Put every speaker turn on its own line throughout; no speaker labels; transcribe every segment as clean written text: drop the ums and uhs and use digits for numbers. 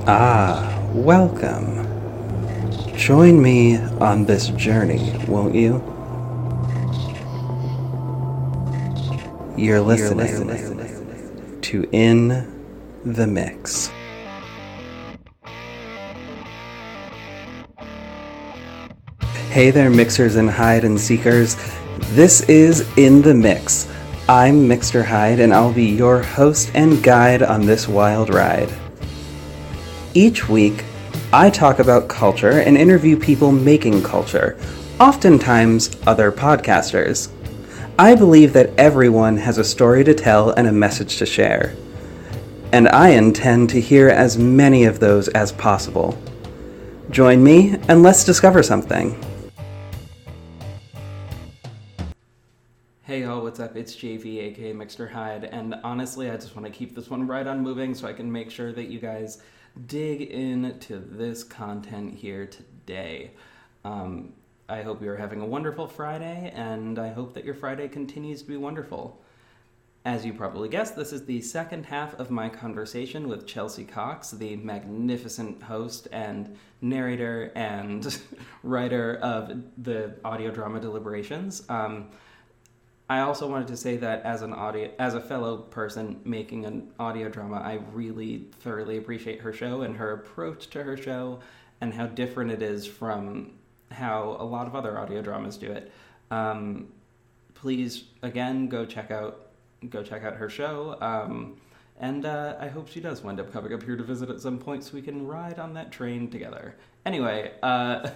Welcome. Join me on this journey, won't you? You're listening to In the Mix. Hey there, mixers and hide and seekers. This is In the Mix. I'm Mixter Hyde, and I'll be your host and guide on this wild ride. Each week, I talk about culture and interview people making culture, oftentimes other podcasters. I believe that everyone has a story to tell and a message to share, and I intend to hear as many of those as possible. Join me and let's discover something. Hey y'all, what's up? It's JV, aka Mixter Hyde, and honestly, I just want to keep this one right on moving so I can make sure that you guys dig into this content here today. I hope you're having a wonderful Friday, and I hope that your Friday continues to be wonderful. As you probably guessed, this is the second half of my conversation with Chelsea Cox, the magnificent host and narrator and writer of the audio drama Deliberations. I also wanted to say that as a fellow person making an audio drama, I really thoroughly appreciate her show and her approach to her show and how different it is from how a lot of other audio dramas do it. Please, again, go check out her show. And I hope she does wind up coming up here to visit at some point so we can ride on that train together. Anyway,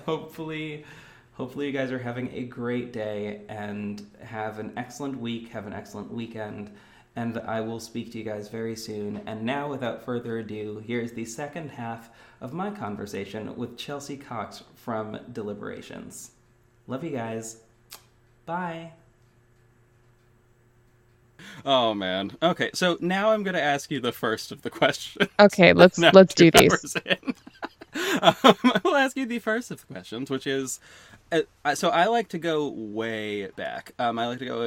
hopefully you guys are having a great day and have an excellent week, have an excellent weekend, and I will speak to you guys very soon. And now, without further ado, here's the second half of my conversation with Chelsea Cox from Deliberations. Love you guys. Bye. Oh, man. Okay, so now I'm going to ask you the first of the questions.
Okay, let's do these.
I'll ask you the first of the questions, which is, so I like to go way back. I like to go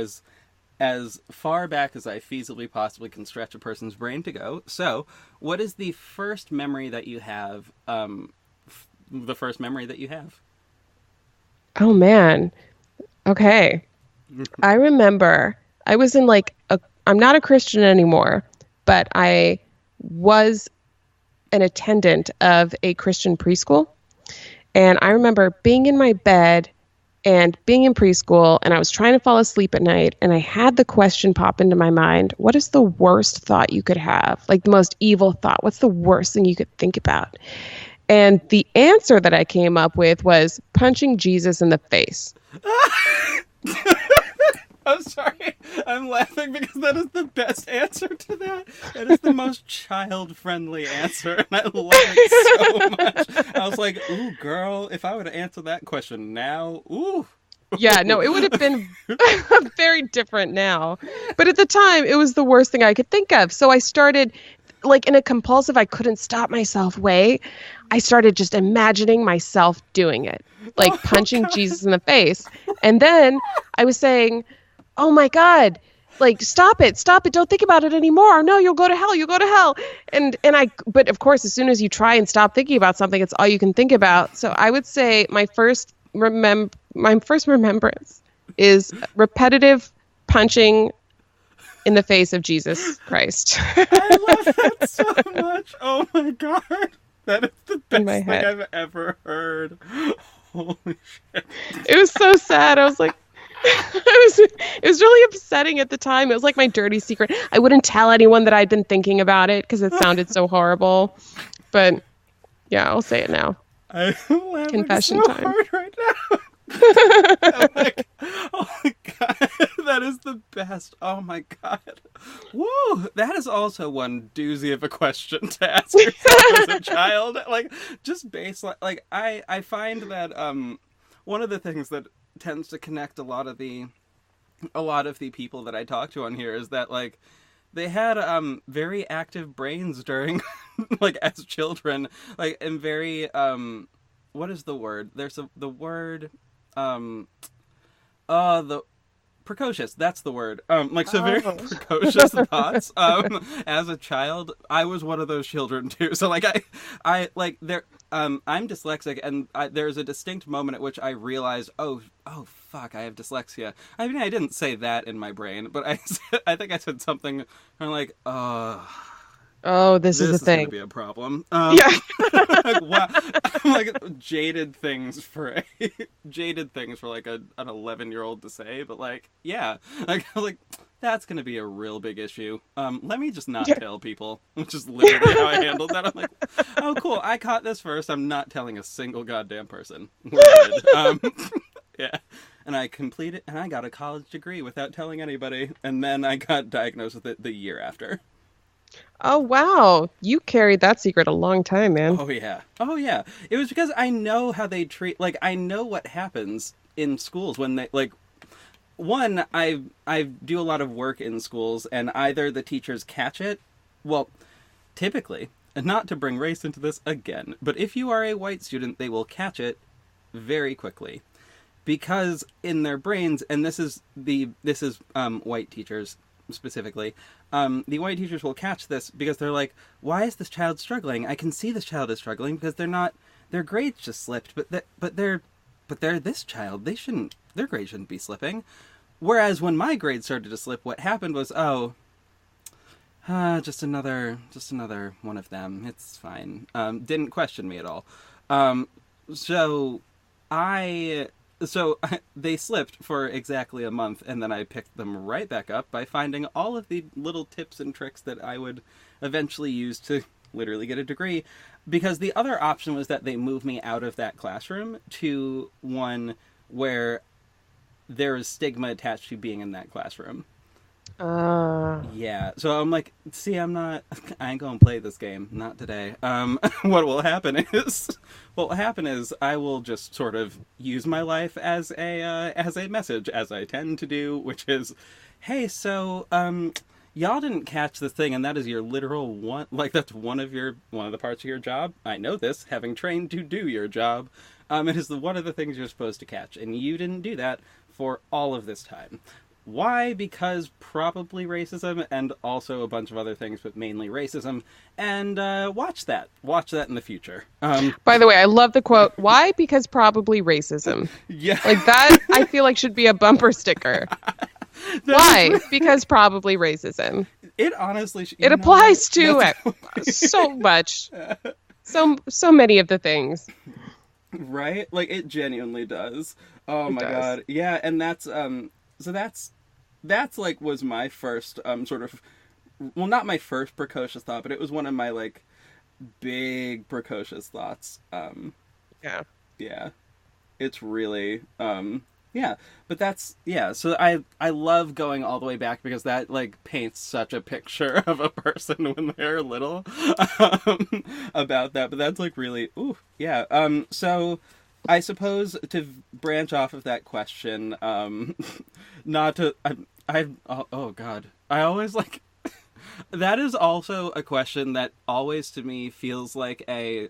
as far back as I feasibly possibly can stretch a person's brain to go. So, what is the first memory that you have? The first memory that you have?
Oh man. Okay. I remember I was in I'm not a Christian anymore, but I was an attendant of a Christian preschool. And I remember being in my bed and being in preschool, and I was trying to fall asleep at night, and I had the question pop into my mind, what is the worst thought you could have? Like the most evil thought? What's the worst thing you could think about? And the answer that I came up with was punching Jesus in the face.
I'm sorry. I'm laughing because that is the best answer to that. That is the most child-friendly answer, and I love it so much. I was like, ooh, girl, if I were to answer that question now, ooh.
Yeah, no, it would have been very different now. But at the time, it was the worst thing I could think of. So I started, in a compulsive, I couldn't stop myself way. I started just imagining myself doing it, punching Jesus in the face. And then I was saying, oh my God, stop it, don't think about it anymore. No, you'll go to hell. But of course, as soon as you try and stop thinking about something, it's all you can think about. So I would say my first remembrance is repetitive punching in the face of Jesus Christ.
I love that so much. Oh my God. That is the best thing I've ever heard. Holy shit.
It was so sad. I was like, it was really upsetting at the time. It was like my dirty secret. I wouldn't tell anyone that I'd been thinking about it because it sounded so horrible. But yeah, I'll say it now.
I'm laughing
Confession
so
time.
hard right now. Oh my God, that is the best. Oh my God. Woo! That is also one doozy of a question to ask yourself as a child. Just baseline. I find that one of the things that tends to connect a lot of the people that I talk to on here is that they had very active brains during as children, and very what is the word? There's the word the precocious, that's the word. Like, so very precocious thoughts. As a child, I was one of those children too. So like I like there I'm dyslexic, and there's a distinct moment at which I realized, oh fuck, I have dyslexia. I mean, I didn't say that in my brain, but I think I said something like,
oh, this is a thing.
Gonna be a problem.
Yeah.
Like, wow. Like jaded things for like an 11-year-old to say, but like, yeah, like that's gonna be a real big issue. Let me just not tell people, which is literally how I handled that. I'm like, oh cool, I caught this first. I'm not telling a single goddamn person. We're good. Yeah. And I completed, and I got a college degree without telling anybody, and then I got diagnosed with it the year after.
Oh, wow. You carried that secret a long time, man.
Oh, yeah. It was because I know how they treat, like, I know what happens in schools when they, like, one, I do a lot of work in schools, and either the teachers catch it, well, typically, and not to bring race into this again, but if you are a white student, they will catch it very quickly. Because in their brains, and this is white teachers specifically, the white teachers will catch this because they're like, why is this child struggling? I can see this child is struggling because their grades just slipped, but they're this child, their grades shouldn't be slipping. Whereas when my grades started to slip, what happened was, just another one of them. It's fine. Didn't question me at all. So they slipped for exactly a month, and then I picked them right back up by finding all of the little tips and tricks that I would eventually use to literally get a degree. Because the other option was that they move me out of that classroom to one where there is stigma attached to being in that classroom. Yeah, so I'm like, see, I ain't gonna play this game, not today. What will happen is I will just sort of use my life as a message, as I tend to do, which is, hey, so y'all didn't catch this thing, and that is your literal one, like that's one of the parts of your job. I know this, having trained to do your job. It is one of the things you're supposed to catch, and you didn't do that for all of this time. Why? Because probably racism, and also a bunch of other things, but mainly racism. And watch that in the future.
By the way, I love the quote, why? Because probably racism.
Yeah.
Like that, I feel like should be a bumper sticker. Why? Because probably racism.
It honestly...
It applies to so much. So many of the things.
Right? Like, it genuinely does. Oh my god. Yeah, and that's... So that's like was my first sort of, well, not my first precocious thought, but it was one of my like big precocious thoughts. Yeah, it's really but that's so I love going all the way back because that like paints such a picture of a person when they're little about that. But that's like really so I suppose to branch off of that question, not to, oh god, I always like, that is also a question that always to me feels like a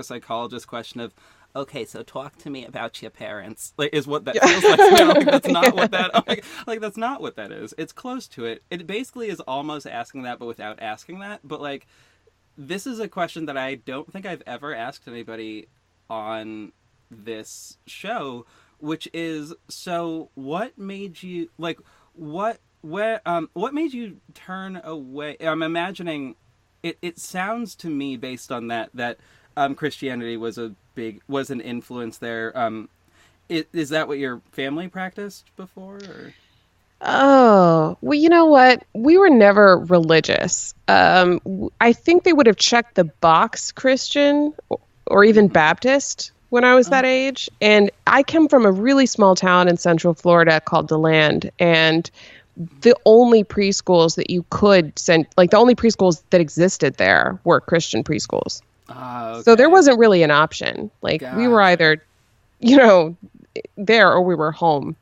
psychologist question of, okay, so talk to me about your parents, like, is what that feels like. No, like, that's not what that, like, that's not what that is. It's close to it. It basically is almost asking that, but without asking that. But like, this is a question that I don't think I've ever asked anybody on this show, which is, so what made you like what made you turn away? I'm imagining it sounds to me based on that Christianity was an influence there. Is that what your family practiced before, or?
Oh, well, you know what? We were never religious. I think they would have checked the box Christian or even Baptist when I was that age. And I come from a really small town in Central Florida called DeLand. And the only preschools that you could send, like the only preschools that existed there were Christian preschools.
Okay.
So there wasn't really an option. Like we were either, there or we were home.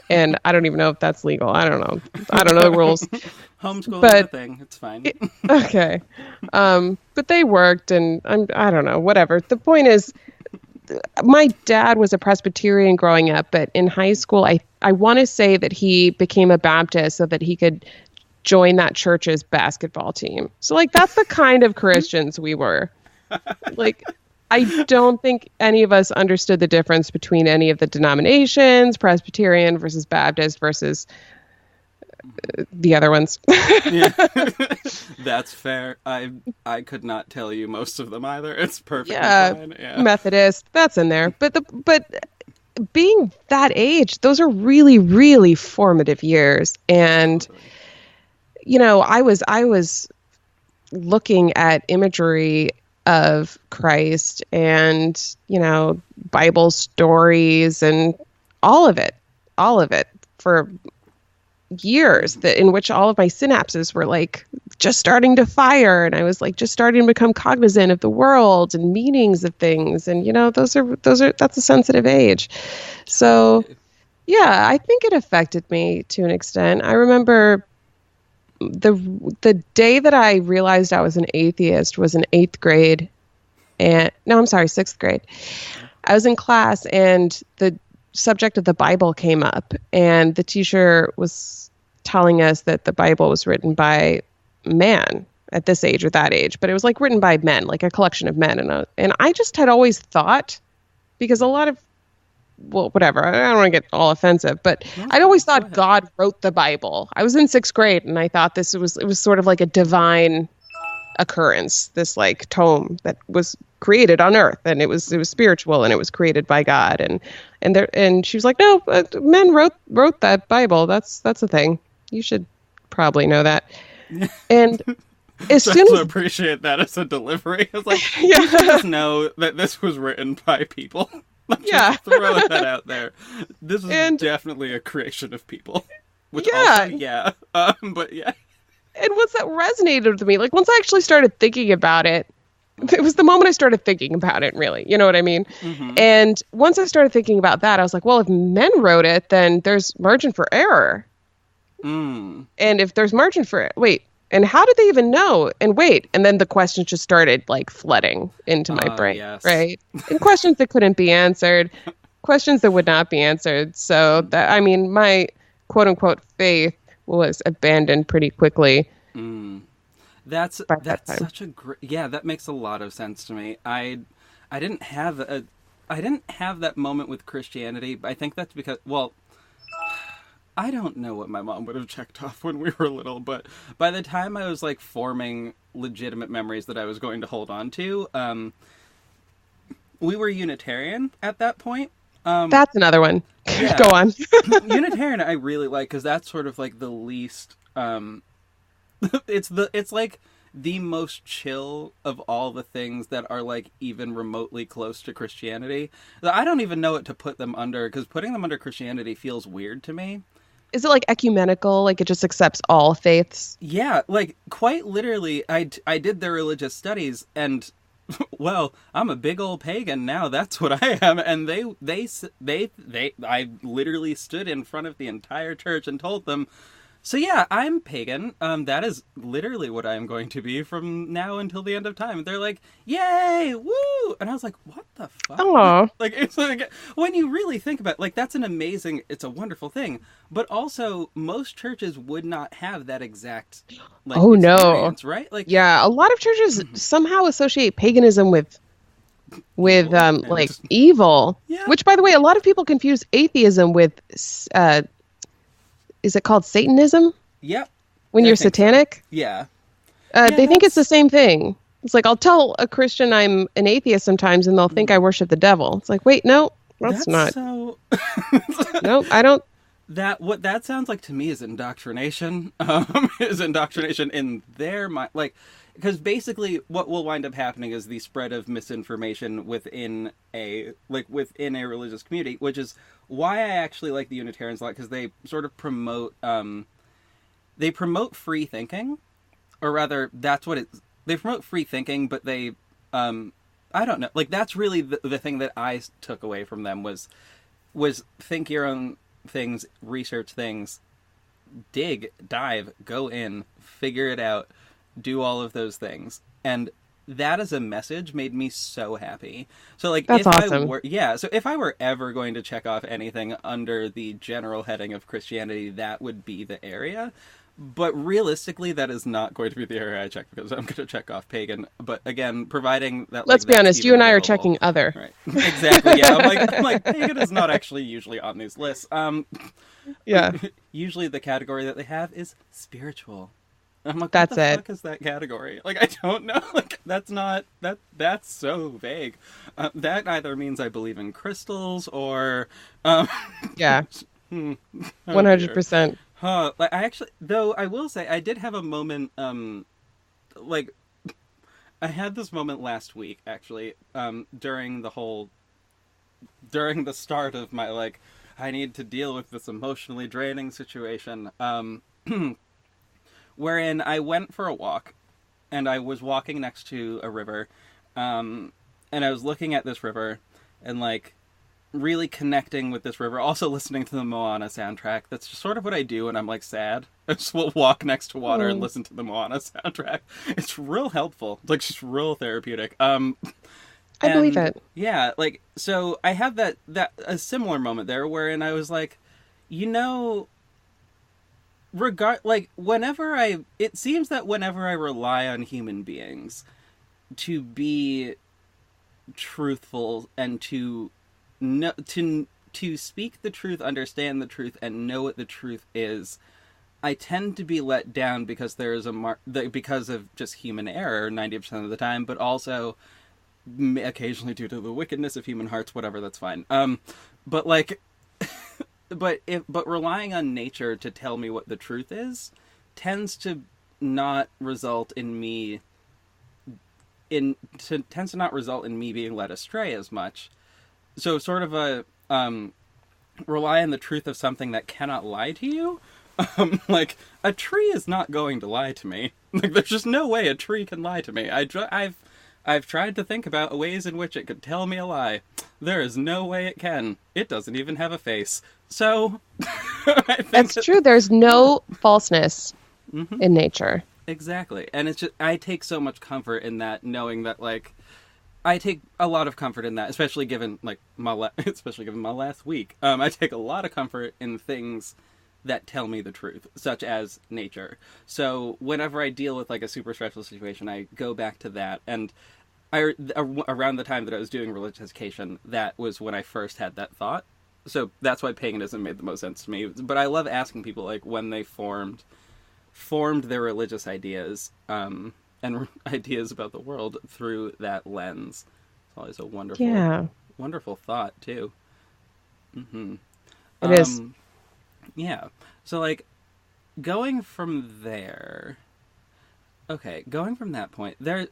And I don't even know if that's legal. I don't know. I don't know the rules.
Homeschooling is a thing. It's fine.
Okay. But they worked and I don't know, whatever. The point is, my dad was a Presbyterian growing up, but in high school, I want to say that he became a Baptist so that he could join that church's basketball team. So like that's the kind of Christians we were. Like I don't think any of us understood the difference between any of the denominations, Presbyterian versus Baptist versus the other ones.
Yeah. That's fair. I could not tell you most of them either. It's perfectly fine. Yeah.
Methodist, that's in there. But being that age, those are really, really formative years. And you know, I was looking at imagery of Christ and, you know, Bible stories and all of it for years, that in which all of my synapses were like just starting to fire, and I was like just starting to become cognizant of the world and meanings of things. And you know, that's a sensitive age. So yeah, I think it affected me to an extent. I remember the day that I realized I was an atheist was in 8th grade. And no, I'm sorry, 6th grade. I was in class and the subject of the Bible came up, and the teacher was telling us that the Bible was written by man at this age or that age, but it was like written by men, like a collection of men. And I just had always thought, because a lot of, well, whatever, I don't want to get all offensive, but I'd always thought God wrote the Bible. I was in 6th grade and I thought it was sort of like a divine occurrence, this like tome that was created on earth, and it was spiritual, and it was created by God. And she was like, no, men wrote that Bible. That's a thing. You should probably know that. And as soon as
I appreciate that as a delivery, I was like, you should just know that this was written by people. Just throw that out there. This is definitely a creation of people. Which also, but yeah.
And once that resonated with me, like once I actually started thinking about it, it was the moment I started thinking about it, really. You know what I mean? Mm-hmm. And once I started thinking about that, I was like, well, if men wrote it, then there's margin for error. And if there's margin for wait, and how did they even know? And wait, and then the questions just started like flooding into my brain, right? And questions that couldn't be answered, questions that would not be answered. So that, I mean, my quote unquote faith was abandoned pretty quickly.
That's such a great, that makes a lot of sense to me. I didn't have that moment with Christianity, but I think that's because, well, I don't know what my mom would have checked off when we were little, but by the time I was like forming legitimate memories that I was going to hold on to, we were Unitarian at that point.
That's another one. Yeah. Go on.
Unitarian I really like, because that's sort of like the least, it's like the most chill of all the things that are like even remotely close to Christianity. I don't even know what to put them under, because putting them under Christianity feels weird to me.
Is it like ecumenical? Like it just accepts all faiths?
Yeah, like quite literally, I did their religious studies, and well, I'm a big old pagan now. That's what I am. And I literally stood in front of the entire church and told them, so yeah, I'm pagan. That is literally what I am going to be from now until the end of time. They're like, yay, woo! And I was like, what the fuck?
Aww.
Like, it's like, when you really think about it, like, that's it's a wonderful thing. But also, most churches would not have that exact, like, experience, right? Like,
yeah, a lot of churches somehow associate paganism with like evil. Yeah. Which, by the way, a lot of people confuse atheism with is it called Satanism?
Yep.
When you're satanic?
So. Yeah.
They think it's the same thing. It's like, I'll tell a Christian I'm an atheist sometimes, and they'll think I worship the devil. It's like, wait, no, that's not.
So...
No, I don't.
What that sounds like to me is indoctrination. Is indoctrination in their mind. Like, because basically what will wind up happening is the spread of misinformation within a religious community, which is why I actually like the Unitarians a lot, because they sort of promote free thinking, or rather, they promote free thinking, but they, I don't know, like, that's really the thing that I took away from them was think your own things, research things, dig, dive, go in, figure it out, do all of those things. And that as a message made me so happy. So like,
That's
if
awesome.
so if I were ever going to check off anything under the general heading of Christianity, that would be the area. But realistically, that is not going to be the area I check, because I'm going to check off pagan. But again, providing that,
Let's
like,
be
that's
honest,
even
you and I are
available.
checking other.
Right. Exactly. Yeah. I'm like, pagan is not actually usually on these lists.
Yeah.
Usually the category that they have is spiritual. I'm like,
That's
what the
it.
fuck is that category? Like, I don't know. Like, that's not that's so vague. That either means I believe in crystals or
Yeah.
oh
100%.
Huh. Like, I actually, though, I will say I did have a moment. Like, I had this moment last week actually. During the start of my, like, I need to deal with this emotionally draining situation. Wherein I went for a walk, and I was walking next to a river, and I was looking at this river, and, like, really connecting with this river, also listening to the Moana soundtrack. That's just sort of what I do when I'm, like, sad. I just will walk next to water and listen to the Moana soundtrack. It's real helpful. It's, like, just real therapeutic.
I believe it.
Yeah, like, so I had that a similar moment there wherein I was like, you know, it seems that whenever I rely on human beings to be truthful and to speak the truth, understand the truth, and know what the truth is, I tend to be let down because there is because of just human error 90% of the time, but also occasionally due to the wickedness of human hearts. Whatever, that's fine. But like, but relying on nature to tell me what the truth is tends to not result in me being led astray as much. So sort of a rely on the truth of something that cannot lie to you. Like, a tree is not going to lie to me. Like, there's just no way a tree can lie to me. I've tried to think about ways in which it could tell me a lie. There is no way it can. It doesn't even have a face. So,
That's true. There's no falseness in nature.
Exactly. And it's just, I take so much comfort in that, knowing that, like, I take a lot of comfort in that, especially given, like, my last week. I take a lot of comfort in things that tell me the truth, such as nature. So whenever I deal with, like, a super stressful situation, I go back to that. And around the time that I was doing religious education, that was when I first had that thought. So that's why paganism made the most sense to me. But I love asking people, like, when they formed their religious ideas, and ideas about the world through that lens. It's always a wonderful thought too. Mm-hmm.
It is.
Yeah. So, like, going from that point, there,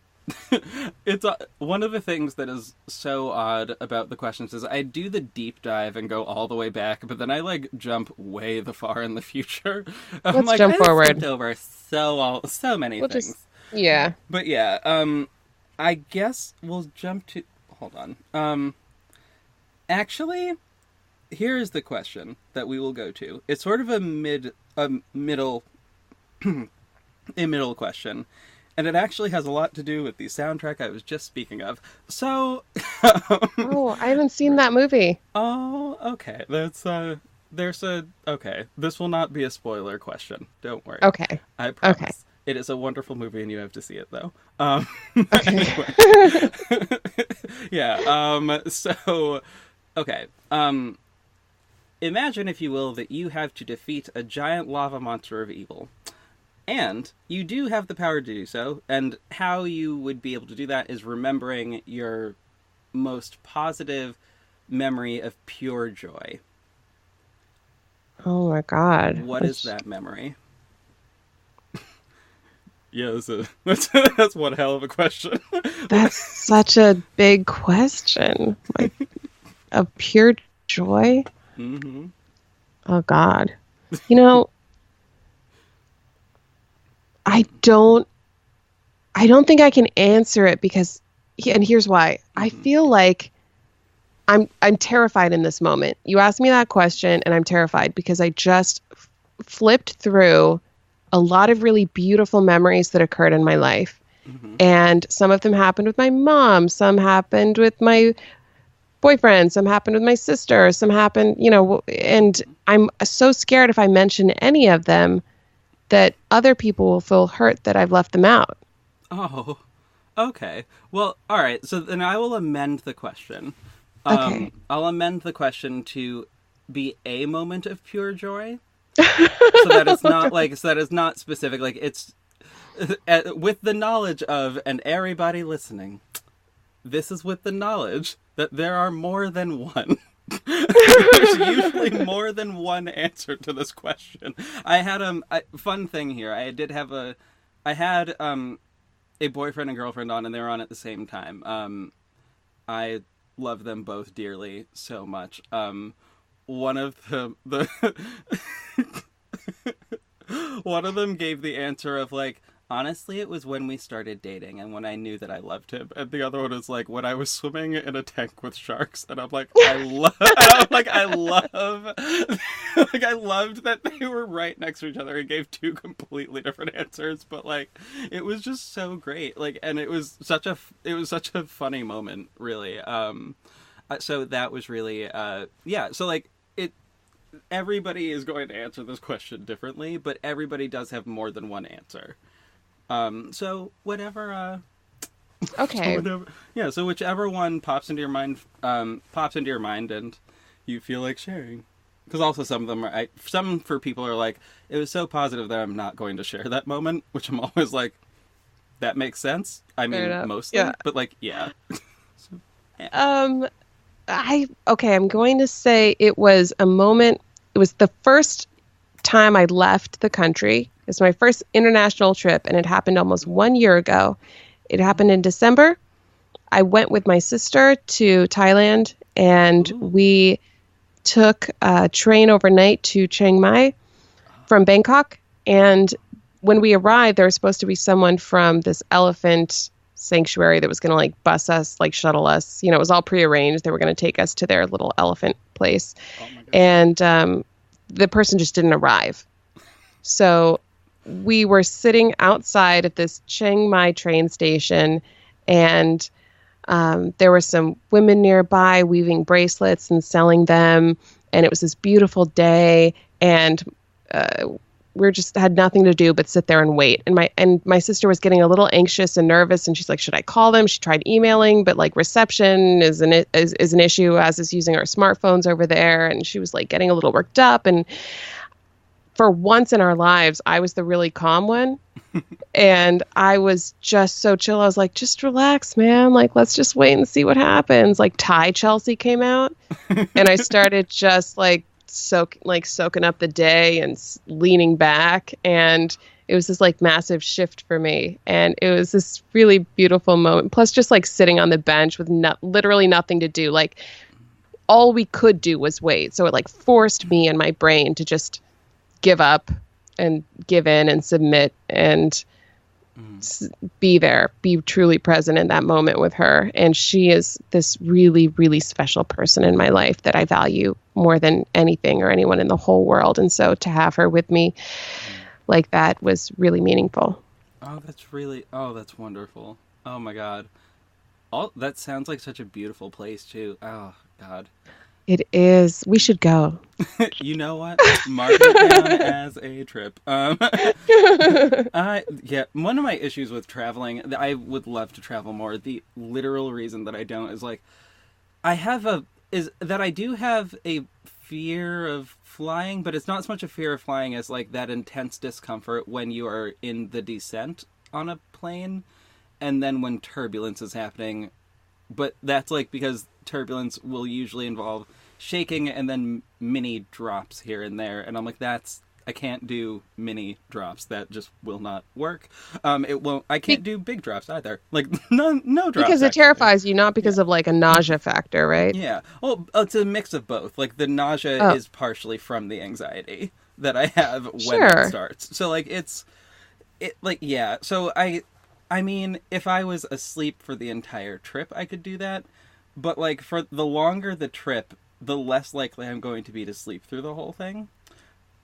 it's one of the things that is so odd about the questions is I do the deep dive and go all the way back, but then I, like, jump way the far in the future.
Let's jump forward.
Over so many things.
Yeah.
But yeah, I guess we'll jump to... Hold on. Actually, here is the question that we will go to. It's sort of a middle question. And it actually has a lot to do with the soundtrack I was just speaking of. So...
Oh, I haven't seen that movie.
Oh, okay. Okay. This will not be a spoiler question. Don't worry.
Okay.
I promise.
Okay.
It is a wonderful movie, and you have to see it, though.
Okay.
Anyway. Yeah. So, okay. Imagine, if you will, that you have to defeat a giant lava monster of evil. And you do have the power to do so, and how you would be able to do that is remembering your most positive memory of pure joy.
Oh my God.
What is that memory? Yeah, that's one hell of a question.
That's such a big question. Like, of pure joy?
Mm-hmm.
Oh God. You know, I don't think I can answer it because, and here's why. I feel like I'm terrified in this moment. You asked me that question and I'm terrified because I just flipped through a lot of really beautiful memories that occurred in my life. And some of them happened with my mom, some happened with my boyfriend, some happened with my sister, some happened, and I'm so scared if I mention any of them that other people will feel hurt that I've left them out.
Oh, okay. Well, all right. So then I will amend the question.
Okay.
I'll amend the question to be a moment of pure joy. So that it's not so that it's not specific. Like it's with the knowledge of, and everybody listening, this is with the knowledge that there are more than one. There's usually more than one answer to this question. I had a fun thing here. I had a boyfriend and girlfriend on, and they were on at the same time. I love them both dearly so much. One of the one of them gave the answer of like, honestly, it was when we started dating and when I knew that I loved him. And the other one was like, when I was swimming in a tank with sharks. And I'm like, I love like I loved that they were right next to each other and gave two completely different answers, but like it was just so great. Like, and it was such a funny moment, really. So that was really yeah, so like everybody is going to answer this question differently, but everybody does have more than one answer. So whatever.
Okay.
So whichever one pops into your mind, and you feel like sharing. Because also some of them are, some for people are like, it was so positive that I'm not going to share that moment, which I'm always like, that makes sense. I mean, mostly,
yeah.
But like, yeah.
So, I'm going to say it was a moment. It was the first time I left the country. It was my first international trip, and it happened almost 1 year ago. It happened in December. I went with my sister to Thailand, and we took a train overnight to Chiang Mai from Bangkok. And when we arrived, there was supposed to be someone from this elephant sanctuary that was going to like bus us, like shuttle us. It was all prearranged. They were going to take us to their little elephant place. Oh my God. And the person just didn't arrive. So we were sitting outside at this Chiang Mai train station, and there were some women nearby weaving bracelets and selling them. And it was this beautiful day, and we just had nothing to do but sit there and wait. And my sister was getting a little anxious and nervous, and she's like, should I call them? She tried emailing, but like reception is an issue, as is using our smartphones over there. And she was like getting a little worked up. And for once in our lives, I was the really calm one. And I was just so chill. I was like, just relax, man. Like, let's just wait and see what happens. Like Thai Chelsea came out, and I started just like soaking up the day and leaning back. And it was this like massive shift for me. And it was this really beautiful moment. Plus just like sitting on the bench with literally nothing to do. Like all we could do was wait. So it like forced me and my brain to just give up and give in and submit and be there, be truly present in that moment with her. And she is this really, really special person in my life that I value more than anything or anyone in the whole world. And so to have her with me like that was really meaningful.
That's wonderful. Oh my God. That sounds like such a beautiful place too. Oh God.
It is. We should go.
You know what? Mark it down as a trip. Yeah, one of my issues with traveling, I would love to travel more. The literal reason that I don't is like, is that I do have a fear of flying, but it's not so much a fear of flying as like that intense discomfort when you are in the descent on a plane, and then when turbulence is happening. But that's like because turbulence will usually involve shaking and then mini drops here and there, and I'm like, I can't do mini drops. That just will not work. I can't do big drops either. Like no drops.
Because it terrifies you, not because of like a nausea factor, right?
Yeah. Well, it's a mix of both. Like the nausea is partially from the anxiety that I have when it starts. So like yeah. So I mean, if I was asleep for the entire trip, I could do that. But, like, for the longer the trip, the less likely I'm going to be to sleep through the whole thing.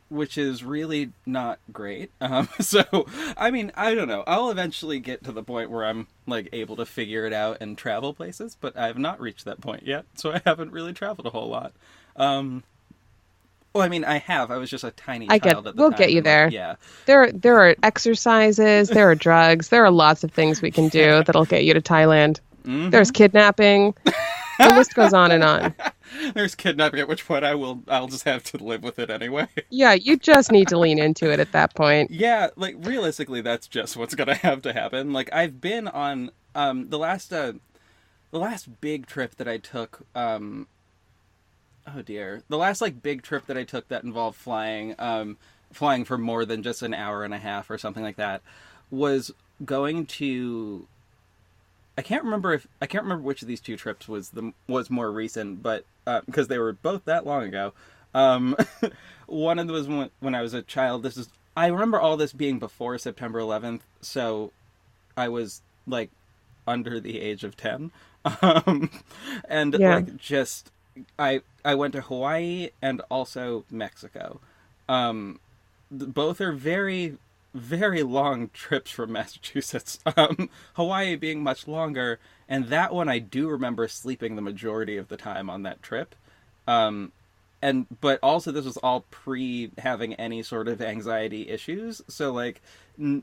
which is really not great. So, I mean, I don't know. I'll eventually get to the point where I'm, like, able to figure it out and travel places, but I have not reached that point yet, so I haven't really traveled a whole lot. Well, I mean, I have. I was just a tiny child at the
we'll
time.
get you
and,
there.
Like, yeah.
There are exercises, there are drugs, there are lots of things we can do that'll get you to Thailand.
Mm-hmm.
There's kidnapping. The list goes on and on.
There's kidnapping, at which point I'll just have to live with it anyway.
Yeah, you just need to lean into it at that point.
Yeah, like, realistically, that's just what's gonna have to happen. Like, I've been on, the last big trip that I took, oh dear. The last, like, big trip that I took that involved flying for more than just an hour and a half or something like that, was going to... I can't remember which of these two trips was more recent, but because they were both that long ago. One of them was when I was a child. I remember all this being before September 11th, so I was, like, under the age of 10. And like, just I went to Hawaii and also Mexico. Both are very, very long trips from Massachusetts. Hawaii being much longer, and that one I do remember sleeping the majority of the time on that trip. But also this was all pre having any sort of anxiety issues, so, like,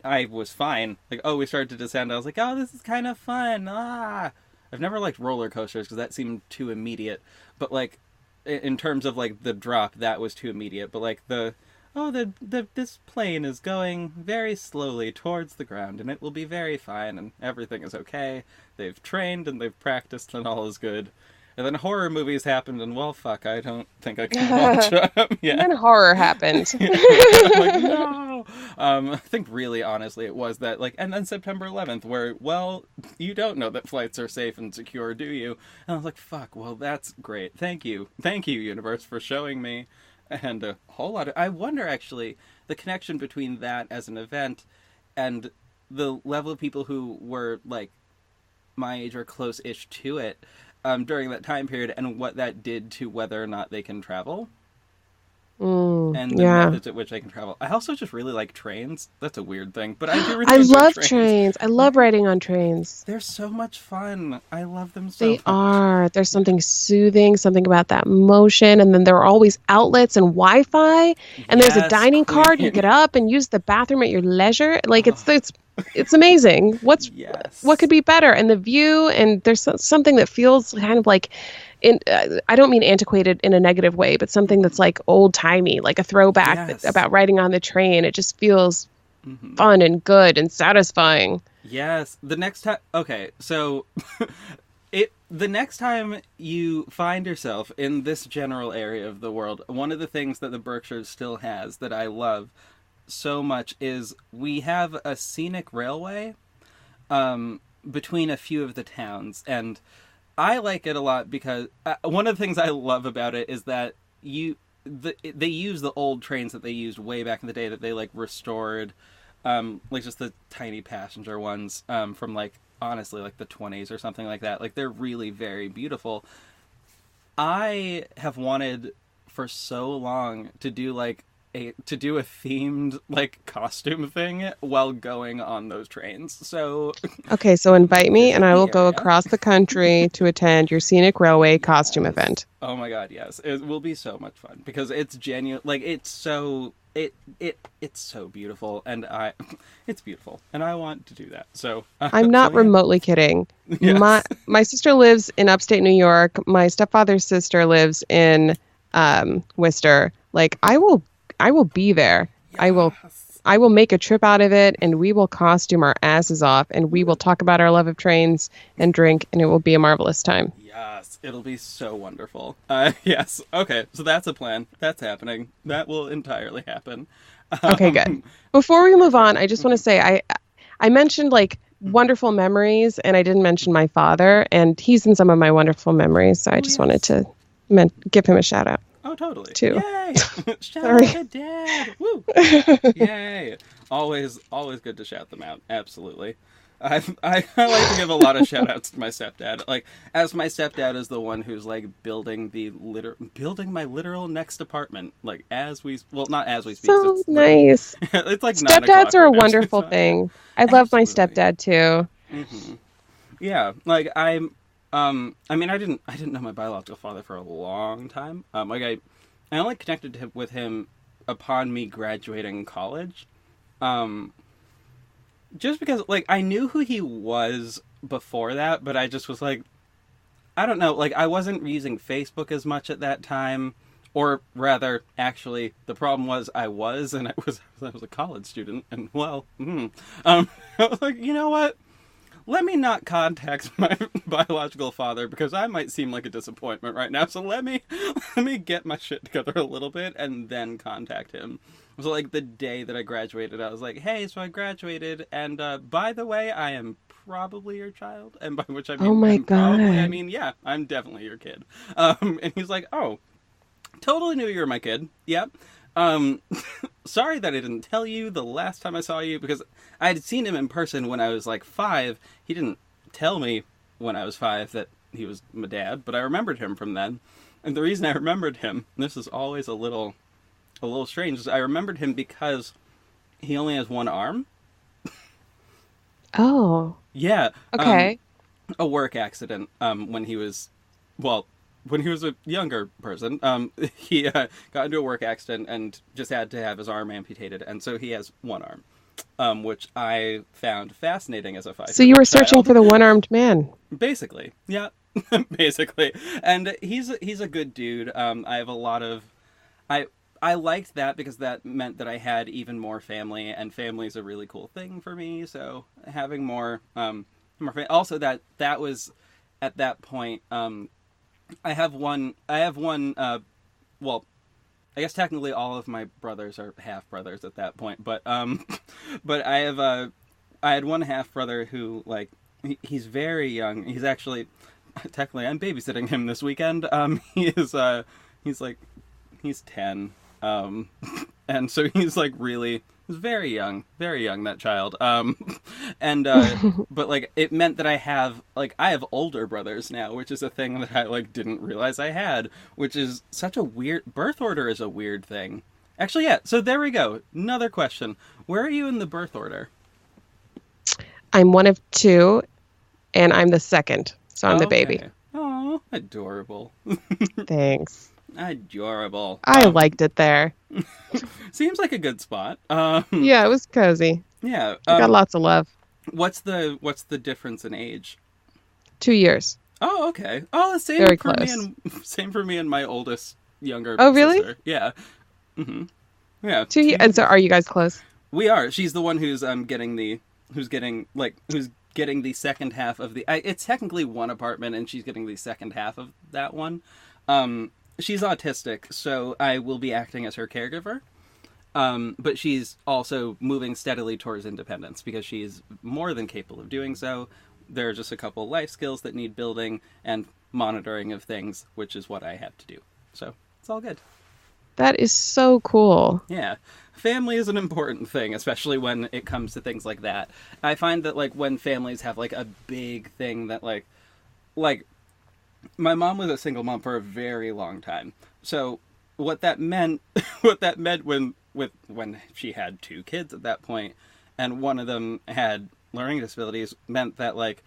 I was fine. Like, oh, we started to descend, I was like, oh, this is kind of fun. I've never liked roller coasters because that seemed too immediate, but, like, in terms of, like, the drop, that was too immediate. But, like, this plane is going very slowly towards the ground, and it will be very fine, and everything is okay. They've trained, and they've practiced, and all is good. And then horror movies happened, and, well, fuck, I don't think I can watch them. Yeah.
And then horror happened.
I'm like, no! I think really, honestly, it was that, like, and then September 11th, where, well, you don't know that flights are safe and secure, do you? And I was like, fuck, well, that's great. Thank you, universe, for showing me. And a whole lot of... I wonder, actually, the connection between that as an event and the level of people who were, like, my age or close-ish to it during that time period, and what that did to whether or not they can travel. And the methods at which I can travel. I also just really like trains. That's a weird thing, but I do really enjoy
love
trains.
I love riding on trains.
They're so much fun. I love them so much.
They are. There's something soothing, something about that motion, and then there are always outlets and Wi-Fi, and there's a dining car. You get up and use the bathroom at your leisure. Like, it's amazing. What could be better? And the view, and there's something that feels kind of like, I don't mean antiquated in a negative way, but something that's like old timey, like a throwback about riding on the train. It just feels fun and good and satisfying.
Yes. The next time, okay, so the next time you find yourself in this general area of the world, one of the things that the Berkshires still has that I love so much is we have a scenic railway between a few of the towns, and I like it a lot because one of the things I love about it is that they use the old trains that they used way back in the day that they, like, restored, like, just the tiny passenger ones from, like, honestly, like, the 20s or something like that. Like, they're really very beautiful. I have wanted for so long to do, like, a themed, like, costume thing while going on those trains. So
okay, so invite me and I will go across the country to attend your scenic railway costume event.
Oh my god, yes. It will be so much fun because it's genuine, like, it's so beautiful, and it's beautiful, and I want to do that. So
I'm not remotely kidding. Yes. My sister lives in upstate New York. My stepfather's sister lives in Worcester. Like, I will be there. Yes. I will make a trip out of it, and we will costume our asses off, and we will talk about our love of trains and drink, and it will be a marvelous time.
Yes, it'll be so wonderful. Yes. Okay, so that's a plan. That's happening. That will entirely happen.
Okay, good. Before we move on, I just want to say I mentioned, like, wonderful memories, and I didn't mention my father, and he's in some of my wonderful memories, so I just wanted to give him a shout out.
Oh, totally.
Too.
Yay! Shout out to Dad! Woo! Yay! Always good to shout them out. Absolutely. I like to give a lot of shout outs to my stepdad. Like, as my stepdad is the one who's like building my literal next apartment. Like, not as we speak.
So nice.
It's like
Stepdads
9:00
are a
right now, so
wonderful
it's not-
thing. I love my
Absolutely.
stepdad too.
Yeah, like I mean, I didn't know my biological father for a long time. I only connected with him upon me graduating college. Just because, like, I knew who he was before that, but I just was like, I don't know, like, I wasn't using Facebook as much at that time, or rather, actually, the problem was I was a college student, and well, I was like, you know what? Let me not contact my biological father because I might seem like a disappointment right now. So let me get my shit together a little bit and then contact him. So like the day that I graduated, I was like, "Hey, so I graduated, and by the way, I am probably your child." And by which I mean,
Oh my
I'm probably, I
God.
mean, yeah, I'm definitely your kid. And he's like, "Oh, totally knew you were my kid. Yep. Um, sorry that I didn't tell you the last time I saw you because I had seen him in person when I was like 5. He didn't tell me when I was 5 that he was my dad, but I remembered him from then. And the reason I remembered him, and this is always a little strange, is I remembered him because he only has one arm.
Oh,
Yeah.
okay.
A work accident when he was, well, when he was a younger person. He got into a work accident and just had to have his arm amputated, and so he has one arm, which I found fascinating as a 5-year-old
So you were searching
child.
for the one-armed man.
Basically, yeah, basically, and he's a good dude. I have a lot of, I liked that because that meant that I had even more family, and family is a really cool thing for me. So having also that was at that point. I have one. Well, I guess technically all of my brothers are half brothers at that point, but but I had one half brother who like he's very young. He's actually technically I'm babysitting him this weekend. He's like he's 10, and so he's like really. He's very young, that child. And but like it meant that I have older brothers now, which is a thing that I like didn't realize I had, which is such a weird birth order is a weird thing. Actually, yeah. So there we go. Another question: where are you in the birth order?
I'm one of 2, and I'm the second. So I'm the baby.
Okay. Oh, adorable.
Thanks.
Adorable.
I liked it there.
Seems like a good spot.
Yeah, it was cozy.
Yeah.
I got lots of love.
What's the difference in age?
2 years.
Oh, okay. Oh, the same
Very
for me
close.
and same for me and my oldest younger
Oh, really?
sister. Yeah. Mm-hmm. Yeah.
2 years. And so are you guys close?
We are. She's the one who's getting the second half of the. It's technically one apartment, and she's getting the second half of that one. She's autistic, so I will be acting as her caregiver. But she's also moving steadily towards independence because she's more than capable of doing so. There are just a couple life skills that need building and monitoring of things, which is what I have to do. So it's all good.
That is so cool.
Yeah. Family is an important thing, especially when it comes to things like that. I find that like when families have like a big thing that like my mom was a single mom for a very long time. So what that meant when she had 2 kids at that point and one of them had learning disabilities meant that like,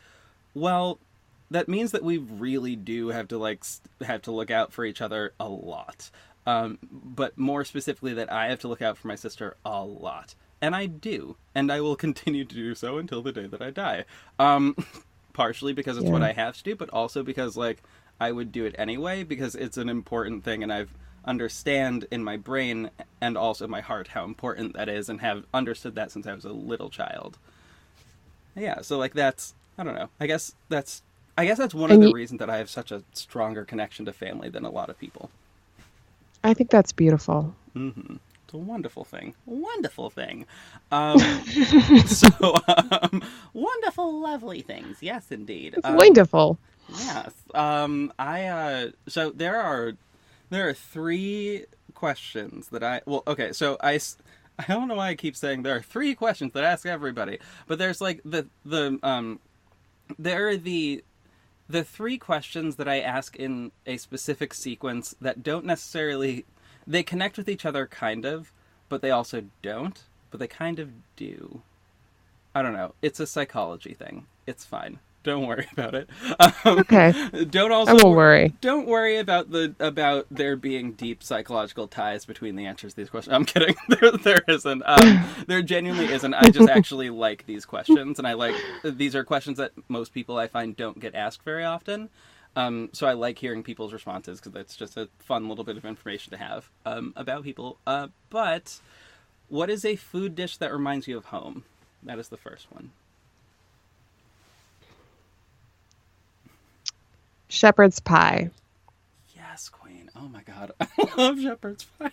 well, that means that we really do have to look out for each other a lot. But more specifically that I have to look out for my sister a lot. And I do. And I will continue to do so until the day that I die. Partially because it's what I have to do, but also because like I would do it anyway because it's an important thing and I've understand in my brain and also my heart how important that is and have understood that since I was a little child. Yeah, so like that's I don't know. I guess that's one of the reasons that I have such a stronger connection to family than a lot of people.
I think that's beautiful.
Mm-hmm. It's a wonderful thing. Wonderful thing. Wonderful, lovely things. Yes, indeed.
It's wonderful.
Yes. So there are 3 questions that I don't know why I keep saying there are 3 questions that I ask everybody, but there's like there are the 3 questions that I ask in a specific sequence that don't necessarily, they connect with each other kind of, but they also don't, but they kind of do. I don't know. It's a psychology thing. It's fine. Don't worry about it.
Okay.
Don't also
I won't worry.
Don't worry about there being deep psychological ties between the answers to these questions. I'm kidding. There isn't. There genuinely isn't. I just actually like these questions, and these are questions that most people I find don't get asked very often. So I like hearing people's responses because it's just a fun little bit of information to have about people. But what is a food dish that reminds you of home? That is the first one.
Shepherd's pie.
Yes, Queen. Oh my God. I love shepherd's pie.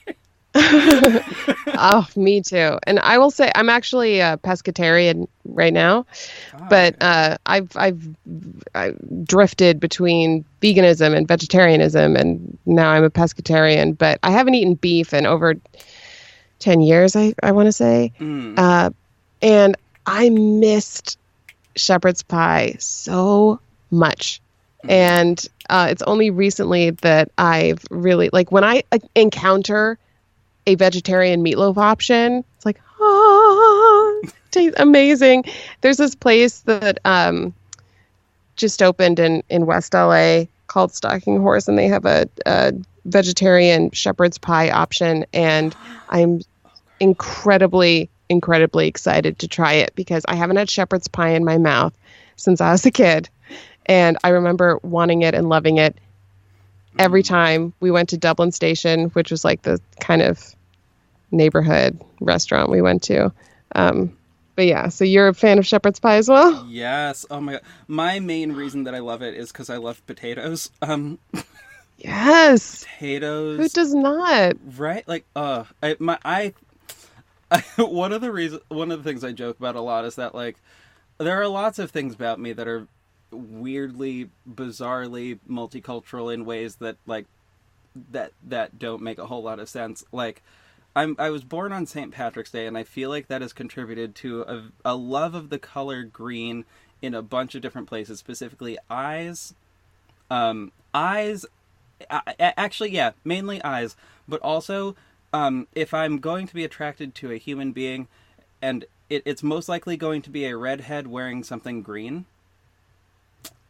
Oh, me too. And I will say I'm actually a pescatarian right now, but
Okay.
I've drifted between veganism and vegetarianism, and now I'm a pescatarian. But I haven't eaten beef in over 10 years, I want to say. And I missed shepherd's pie so much. And it's only recently that I've really, like, when I encounter a vegetarian meatloaf option, it's like, tastes amazing. There's this place that just opened in West LA called Stalking Horse, and they have a vegetarian shepherd's pie option, and I'm incredibly excited to try it because I haven't had shepherd's pie in my mouth since I was a kid. And I remember wanting it and loving it every time we went to Dublin Station, which was like the kind of neighborhood restaurant we went to. But yeah, so you're a fan of shepherd's pie as well?
Yes. Oh my God. My main reason that I love it is because I love potatoes.
Yes.
Potatoes.
Who does not?
Right? Like, one of the things I joke about a lot is that, like, there are lots of things about me that are weirdly, bizarrely multicultural in ways that, like, that don't make a whole lot of sense. Like, I was born on St. Patrick's Day, and I feel like that has contributed to a love of the color green in a bunch of different places, specifically eyes. Actually, yeah, mainly eyes, but also, if I'm going to be attracted to a human being, and it's most likely going to be a redhead wearing something green.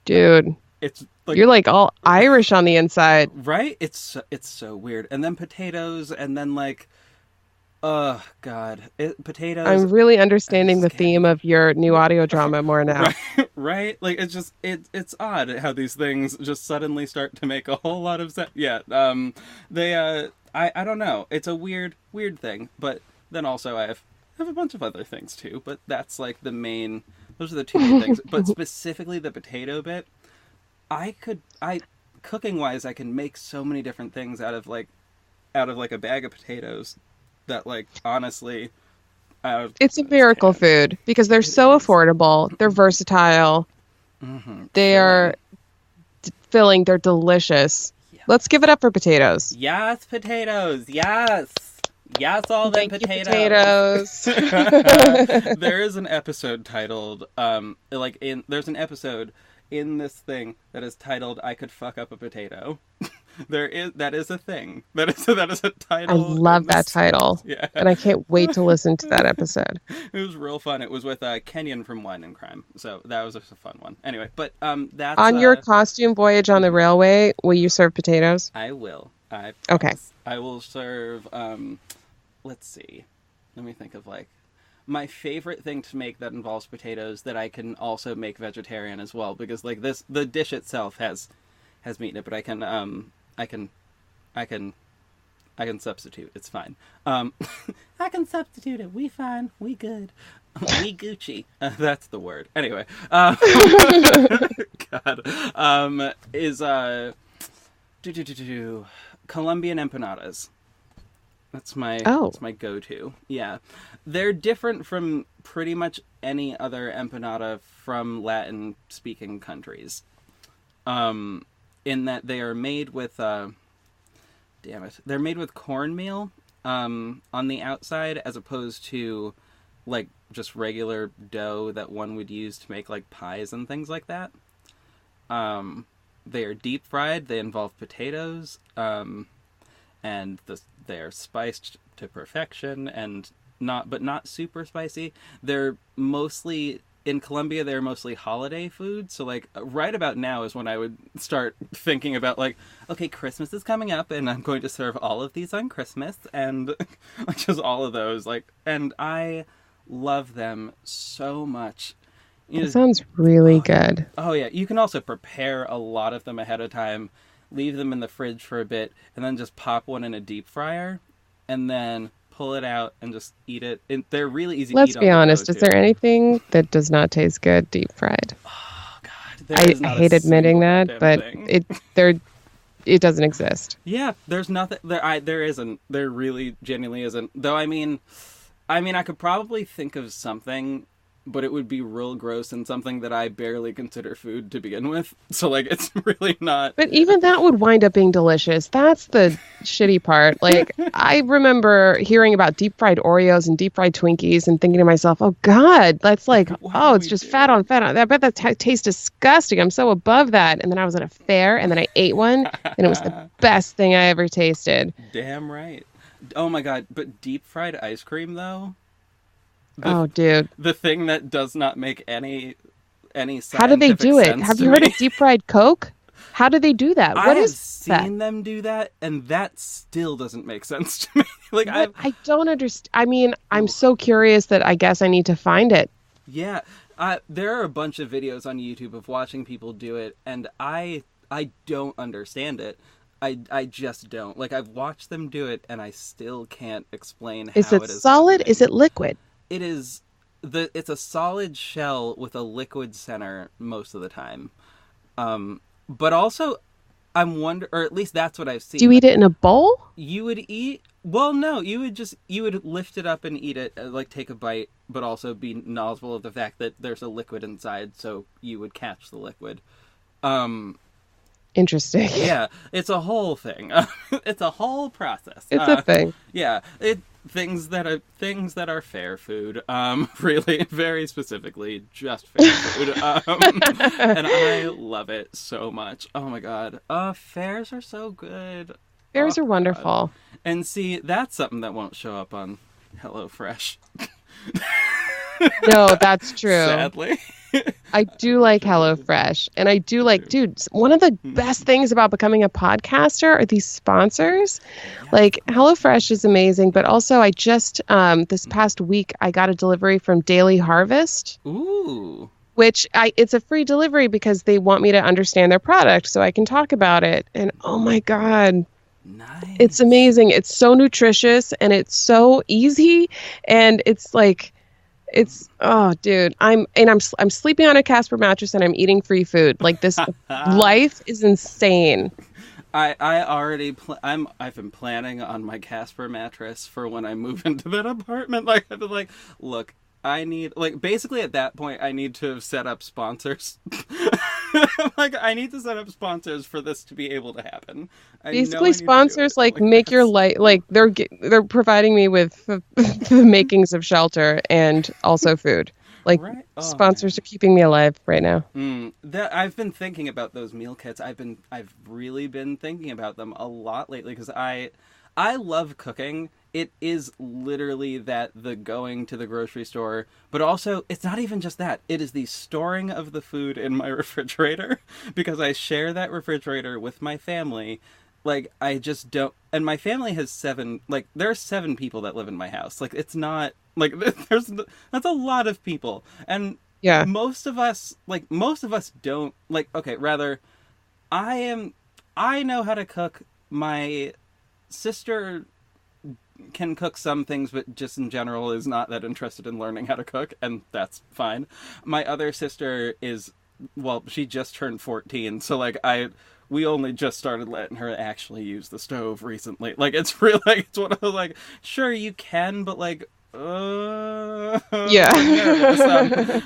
Dude,
It's like,
you're like all Irish on the inside.
right? It's so weird. And then potatoes, and then, like, oh God, potatoes.
I'm really understanding the
Scandinavian.
theme of your new audio drama more now.
Right? Like, it's just it's odd how these things just suddenly start to make a whole lot of sense. Yeah. I don't know. It's a weird thing, but then also I have a bunch of other things too, but that's like those are the 2 main things. But specifically the potato bit, cooking wise, I can make so many different things out of like a bag of potatoes that, like, honestly,
It's a miracle food because they're so affordable. They're versatile. They are filling. They're delicious.
Yeah.
Let's give it up for potatoes.
Yes, potatoes. Yes, all them
Thank you,
potatoes.
potatoes.
There is an episode titled there's an episode in this thing that is titled "I Could Fuck Up a Potato." That is a thing. That is a
I
title.
love that title.
Yeah.
And I can't wait to listen to that episode.
It was real fun. It was with Kenyon from Wine and Crime, so that was just a fun one. Anyway, but that's
On your costume voyage on the railway, will you serve potatoes?
I will.
Okay.
I will serve. Let's see. Let me think of, like, my favorite thing to make that involves potatoes that I can also make vegetarian as well, because, like, the dish itself has meat in it, but I can substitute. It's fine. I can substitute it. We fine. We good. We Gucci. That's the word. Anyway. God. Is Colombian empanadas. That's my go-to. Yeah. They're different from pretty much any other empanada from Latin-speaking countries. In that they are made with they're made with cornmeal, on the outside, as opposed to like just regular dough that one would use to make like pies and things like that. They are deep fried. They involve potatoes, and they're spiced to perfection, and not super spicy. They're mostly in Colombia. They're mostly holiday food. So like right about now is when I would start thinking about like, okay, Christmas is coming up, and I'm going to serve all of these on Christmas, and just all of those like, and I love them so much.
That sounds really good.
Oh yeah, you can also prepare a lot of them ahead of time, leave them in the fridge for a bit, and then just pop one in a deep fryer, and then pull it out and just eat it. And they're really easy to eat.
Let's be honest, is there anything that does not taste good deep fried?
Oh god,
I hate admitting that, but it doesn't exist.
Yeah, there's nothing there isn't. There really genuinely isn't. Though I mean I could probably think of something, but it would be real gross and something that I barely consider food to begin with. So, like, it's really not...
But even that would wind up being delicious. That's the shitty part. Like, I remember hearing about deep-fried Oreos and deep-fried Twinkies and thinking to myself, oh, God, that's like, it's just fat on fat on. I bet that tastes disgusting. I'm so above that. And then I was at a fair, and then I ate one, and it was the best thing I ever tasted.
Damn right. Oh, my God. But deep-fried ice cream, though...
dude.
The thing that does not make any scientific
How do they do it? Have you heard
me.
of deep fried Coke? How do they do that? What is that?
I have seen them do that, and that still doesn't make sense to me. Like
I don't understand. I mean, I'm so curious that I guess I need to find it.
Yeah, there are a bunch of videos on YouTube of watching people do it, and I don't understand it. I just don't. Like, I've watched them do it, and I still can't explain how it is.
Is it solid?
Happening.
Is it liquid?
It is it's a solid shell with a liquid center most of the time. But also I'm or at least that's what I've seen.
Do you eat it in a bowl?
You would eat no, you would lift it up and eat it, like take a bite, but also be knowledgeable of the fact that there's a liquid inside, so you would catch the liquid.
Interesting.
Yeah, it's a whole thing. It's a whole process.
It's a thing.
Yeah, things that are fair food. Really, very specifically, just fair food. And I love it so much. Oh my god, fairs are so good.
Fairs are wonderful.
God. And see, that's something that won't show up on HelloFresh.
No, that's true.
Sadly.
I do like HelloFresh, and I do like, dude, one of the best things about becoming a podcaster are these sponsors. Yeah. Like, HelloFresh is amazing, but also I just, this past week, I got a delivery from Daily Harvest.
Ooh.
Which it's a free delivery because they want me to understand their product so I can talk about it. And oh my God.
Nice.
It's amazing. It's so nutritious, and it's so easy, and it's like... dude, I'm sleeping on a Casper mattress and I'm eating free food. Like, this life is insane.
I've been planning on my Casper mattress for when I move into that apartment. Like, I've been like, look, I need, like, basically at that point I need to set up sponsors. Like, I need to set up sponsors for this to be able to happen.
Basically, sponsors like make your life, like they're providing me with the makings of shelter and also food. Like, right? Sponsors are keeping me alive right now.
I've been thinking about those meal kits. I've really been thinking about them a lot lately because I love cooking. It is literally the going to the grocery store, but also it's not even just that. It is the storing of the food in my refrigerator because I share that refrigerator with my family. Like, I just don't, and my family has there are 7 people that live in my house. Like, it's not, like, that's a lot of people. And
yeah,
most of us don't, like, okay, rather, I know how to cook. My sister can cook some things, but just in general is not that interested in learning how to cook, and that's fine. My other sister she just turned 14, so like we only just started letting her actually use the stove recently. Like, it's really, like, it's one of those, like, sure you can, but like,
yeah.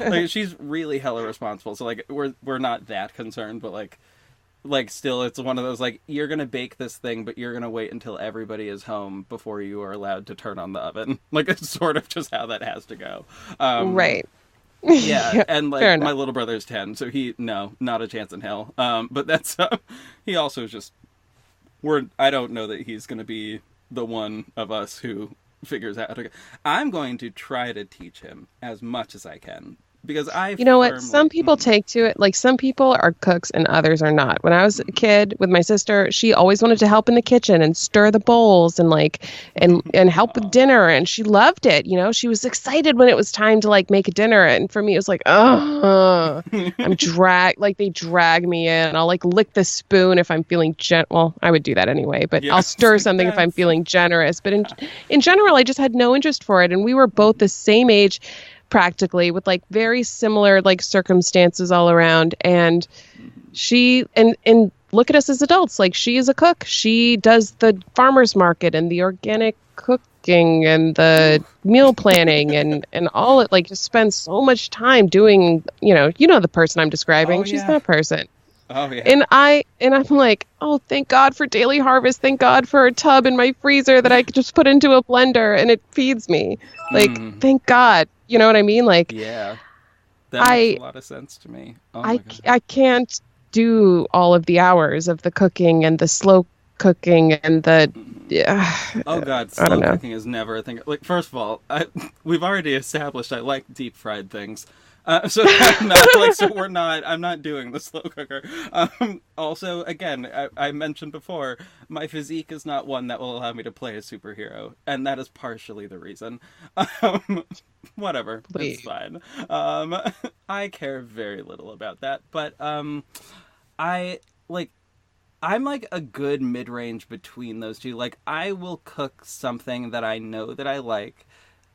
Like, she's really hella responsible, so like we're not that concerned, but like, like, still, it's one of those, like, you're gonna bake this thing, but you're gonna wait until everybody is home before you are allowed to turn on the oven. Like, it's sort of just how that has to go.
Right.
Yeah,
Yeah,
and,
fair
like, my
enough.
little brother's 10, so no, not a chance in hell. But that's, he also just, I don't know that he's gonna be the one of us who figures out how to. I'm going to try to teach him as much as I can, because I
You know what? Some
firmly.
people take to it, like some people are cooks and others are not. When I was a kid with my sister, she always wanted to help in the kitchen and stir the bowls and like and help with dinner, and she loved it. You know, she was excited when it was time to like make a dinner, and for me it was like, oh, I'm like they drag me in. I'll like lick the spoon if I'm feeling well, I would do that anyway, but
Yeah,
I'll stir
like
something if I'm
that's.
feeling generous. But in general, I just had no interest for it, and we were both the same age practically with like very similar like circumstances all around, and she and look at us as adults, like she is a cook, she does the farmers market and the organic cooking and the meal planning and all it, like just spends so much time doing, the person I'm
Oh
describing, she's
yeah.
that person.
Oh yeah.
And I'm like, oh, thank God for Daily Harvest. Thank God for a tub in my freezer that I could just put into a blender and it feeds me. Like,
Mm,
thank God. You know what I mean? Like,
yeah, that makes a
I
lot of sense to me. Oh my
I
god.
I can't do all of the hours of the cooking and the slow cooking and the yeah,
Oh god,
I don't
slow
know.
cooking is never a thing. Like, first of all, we've already established I like deep fried things. So I'm not like, so we're not. I'm not doing the slow cooker. Also, again, I mentioned before, my physique is not one that will allow me to play a superhero, and that is partially the reason. Um, Whatever, it's
Please.
fine. Um, I care very little about that, but I like I'm like a good mid range between those two. Like, I will cook something that I know that I like.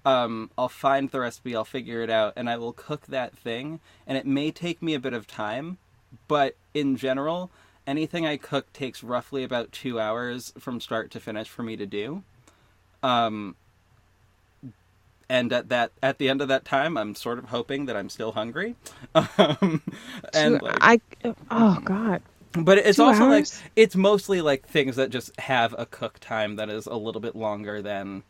I'll find the recipe, I'll figure it out, and I will cook that thing. And it may take me a bit of time, but in general, anything I cook takes roughly about 2 hours from start to finish for me to do. Um, and at the end of that time, I'm sort of hoping that I'm still hungry. Um,
Two
and like,
I Oh God.
but it's
Two
also like,
hours?
it's mostly like things that just have a cook time that is a little bit longer than,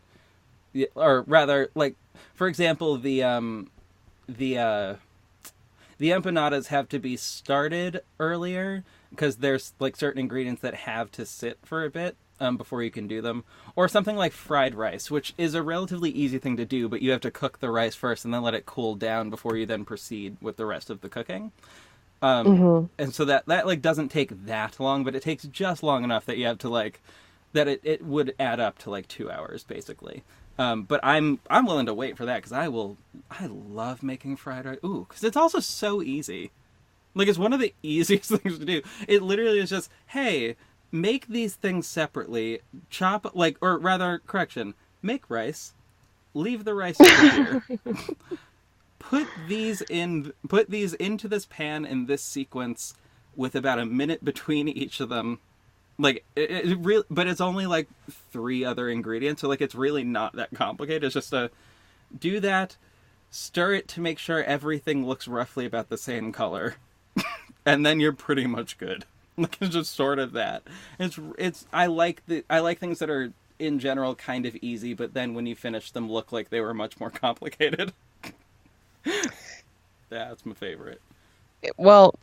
or rather, like, for example, the the empanadas have to be started earlier because there's like certain ingredients that have to sit for a bit before you can do them. Or something like fried rice, which is a relatively easy thing to do, but you have to cook the rice first and then let it cool down before you then proceed with the rest of the cooking.
Mm-hmm.
And so that like doesn't take that long, but it takes just long enough that you have to like, that it would add up to like 2 hours basically. But I'm willing to wait for that because I love making fried rice. Ooh, because it's also so easy. Like, it's one of the easiest things to do. It literally is just, hey, make these things separately, chop, like, or rather, correction, make rice, leave the rice over here, put these into this pan in this sequence with about a minute between each of them. Like, it really, but it's only like three other ingredients, so like it's really not that complicated. It's just a do that, stir it to make sure everything looks roughly about the same color, and then you're pretty much good. Like, it's just sort of that. I like things that are in general kind of easy, but then when you finish them look like they were much more complicated. That's my favorite.
Well,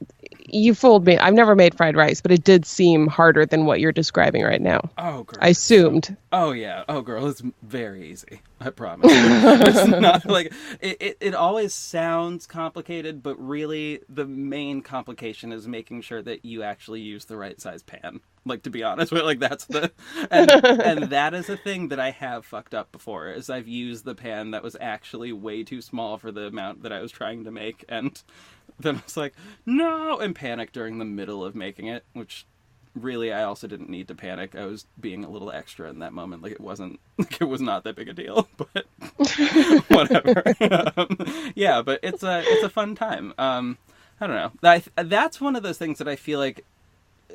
you fooled me. I've never made fried rice, but it did seem harder than what you're describing right now.
Oh, girl.
I assumed.
Oh, yeah. Oh, girl. It's very easy. I promise. It's not like. It always sounds complicated, but really the main complication is making sure that you actually use the right size pan. Like, to be honest with, like, that's the. And that is a thing that I have fucked up before, is I've used the pan that was actually way too small for the amount that I was trying to make, and then I was like, no, and panicked during the middle of making it, which really I also didn't need to panic. I was being a little extra in that moment. Like, it wasn't, like, it was not that big a deal, but whatever. Yeah, but it's a fun time. I don't know. That's one of those things that I feel like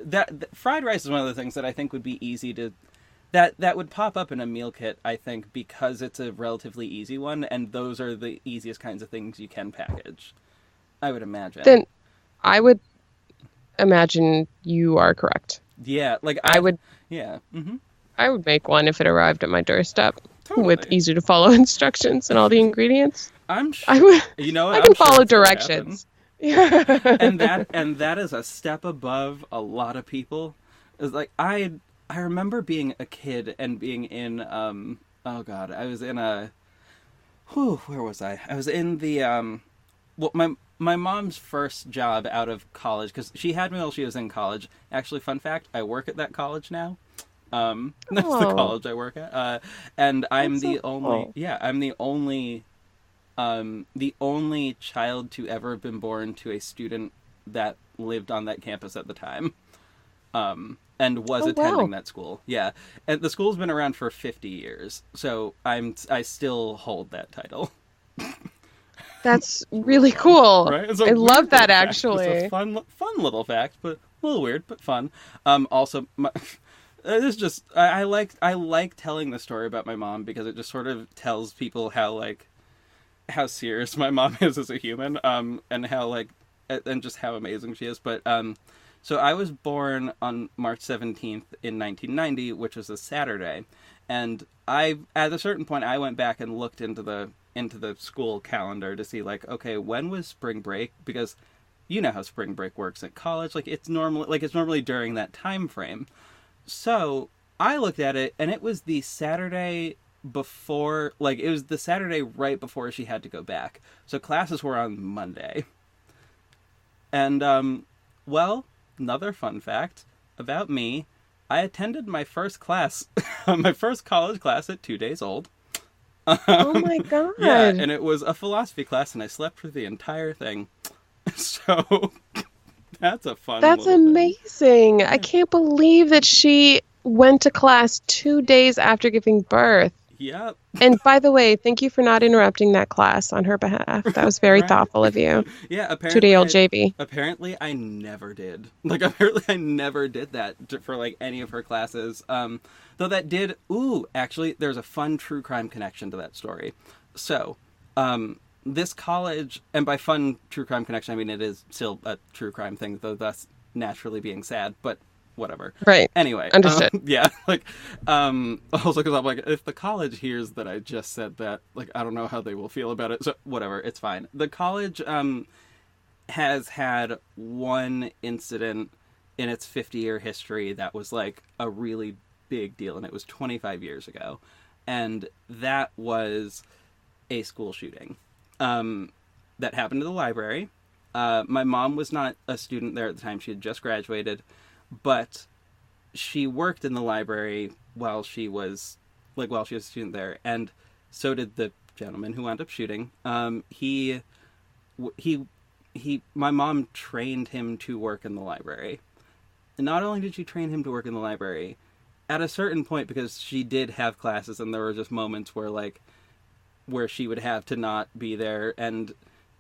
that fried rice is one of the things that I think would be easy to that would pop up in a meal kit, I think, because it's a relatively easy one, and those are the easiest kinds of things you can package, I would imagine.
Then I would imagine you are correct.
Yeah, like
I would
Yeah.
I would make one if it arrived at my doorstep with
Totally.
easy to follow instructions and all the ingredients.
I'm
I
sure.
would.
You know what?
I
I'm
can
sure
follow
it's gonna happen.
directions. Yeah.
And that is a step above a lot of people. It's like I remember being a kid and being in oh god, I was in a where was I? I was in the well, my mom's first job out of college, because she had me while she was in college. Actually, fun fact, I work at that college now. That's the
Oh,
college I work at. And I'm
that's so
the only
cool.
yeah, I'm the only child to ever have been born to a student that lived on that campus at the time. And was
Oh,
attending
wow.
that school. Yeah. And the school's been around for 50 years. So I still hold that title.
That's
Real
really
fun,
cool.
right? It's a
I
weird
love that
little fact. It's a
actually.
fun little fact, but a little weird, but fun. Also, it is just I like telling the story about my mom, because it just sort of tells people how serious my mom is as a human, and how and just how amazing she is. But so I was born on March 17th in 1990, which was a Saturday, and at a certain point I went back and looked into the school calendar to see, like, okay, when was spring break, because you know how spring break works at college, it's normally during that time frame. So I looked at it, and it was the Saturday before, it was the Saturday right before she had to go back. So classes were on Monday. And, well, another fun fact about me, I attended my first class, my first college class at 2 days old.
Oh my
Yeah,
God.
and it was a philosophy class, and I slept through the entire thing. So that's a fun
That's
little thing.
amazing. I can't believe that she went to class 2 days after giving birth.
Yep.
And by the way, thank you for not interrupting that class on her behalf. That was very
Right.
thoughtful of you.
Yeah,
2-day-old JB.
apparently I never did. Apparently I never did that for any of her classes. Though that did. Ooh, actually, there's a fun true crime connection to that story. So, this college, and by fun true crime connection, I mean it is still a true crime thing, though thus naturally being sad. But whatever.
Right.
Anyway,
Understood.
yeah, also, because I'm like, if the college hears that I just said that, I don't know how they will feel about it. So whatever, it's fine. The college has had one incident in its 50-year history that was a really big deal, and it was 25 years ago, and that was a school shooting that happened to the library. My mom was not a student there at the time; she had just graduated, but she worked in the library while she was a student there, and so did the gentleman who wound up shooting. My mom trained him to work in the library. And not only did she train him to work in the library, at a certain point, because she did have classes, and there were just moments where she would have to not be there, and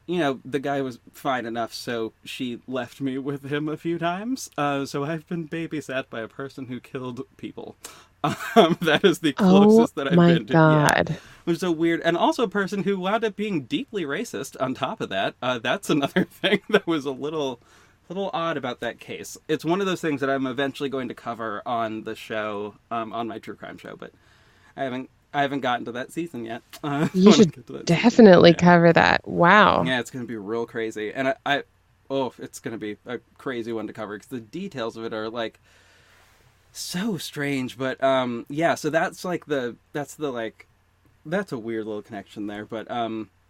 the guy was fine enough, so she left me with him a few times. So I've been babysat by a person who killed people. That is the
Oh
closest that I've
my
been to. Yeah,
God.
which is so weird, and also a person who wound up being deeply racist. On top of that, that's another thing that was a little odd about that case. It's one of those things that I'm eventually going to cover on the show, on my true crime show, but I haven't gotten to that season yet.
You should definitely
Yeah.
cover that. Wow.
Yeah, it's going to be real crazy. And it's going to be a crazy one to cover, because the details of it are so strange. But yeah, so that's that's a weird little connection there. But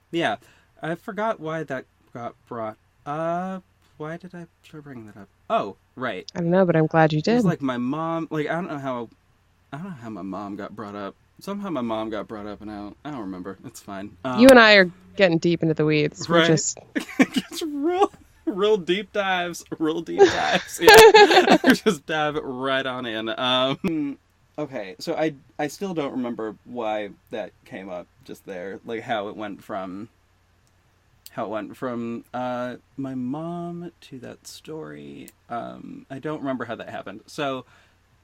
yeah, I forgot why that got brought up. Why did I bring that up? Oh, right.
I don't know, but I'm glad you
It was
did.
my mom. I don't know how my mom got brought up. Somehow my mom got brought up, and I don't remember. It's fine.
You and I are getting deep into the weeds. We're
Right.
just
It's real deep dives. Real deep dives. Yeah. Just dive right on in. Okay, so I still don't remember why that came up just there. How it went from my mom to that story. I don't remember how that happened. So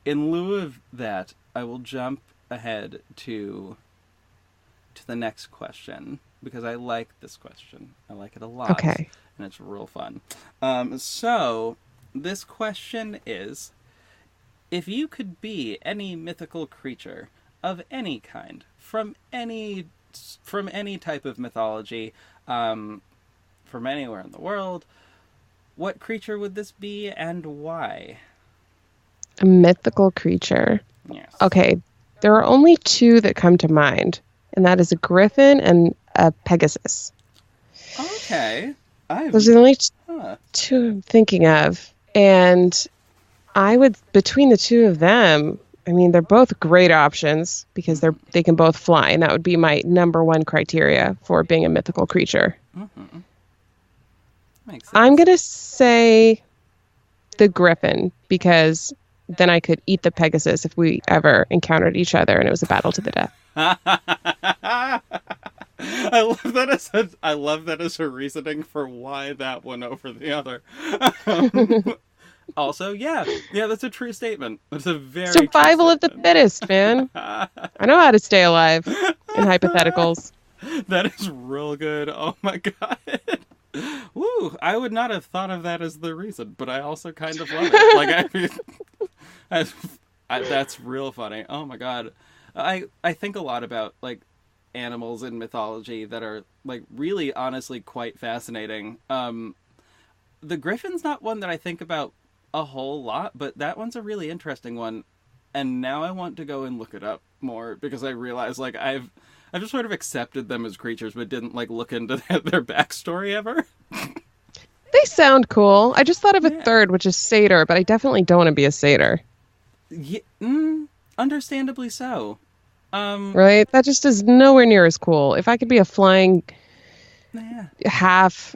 in lieu of that, I will jump ahead to the next question, because I like this question. I like it a lot.
okay.
And it's real fun. So this question is, if you could be any mythical creature of any kind, from any type of mythology, from anywhere in the world, what creature would this be and why?
A mythical creature.
Yes.
Okay, there are only two that come to mind, and that is a griffin and a pegasus.
Okay.
Those are the only
Huh.
two I'm thinking of. And I would, between the two of them, I mean, they're both great options because they can both fly, and that would be my number one criteria for being a mythical creature.
Mm-hmm. Makes sense.
I'm going to say the griffin because then I could eat the pegasus if we ever encountered each other and it was a battle to the death.
I love that as a reasoning for why that one over the other. Also, yeah, that's a true statement. That's a very
Survival
true
of the
statement.
fittest, man. I know how to stay alive in hypotheticals.
That is real good. Oh my god. Woo! I would not have thought of that as the reason, but I also kind of love it. Like, that's real funny. Oh my god. I think a lot about, like, animals in mythology that are, like, really honestly quite fascinating. The griffin's not one that I think about a whole lot, but that one's a really interesting one. And now I want to go and look it up more because I realize, like, I've just sort of accepted them as creatures, but didn't, like, look into their backstory ever.
They sound cool. I just thought of a third, which is satyr, but I definitely don't want to be a satyr.
Yeah, understandably so.
Right? That just is nowhere near as cool. If I could be a flying half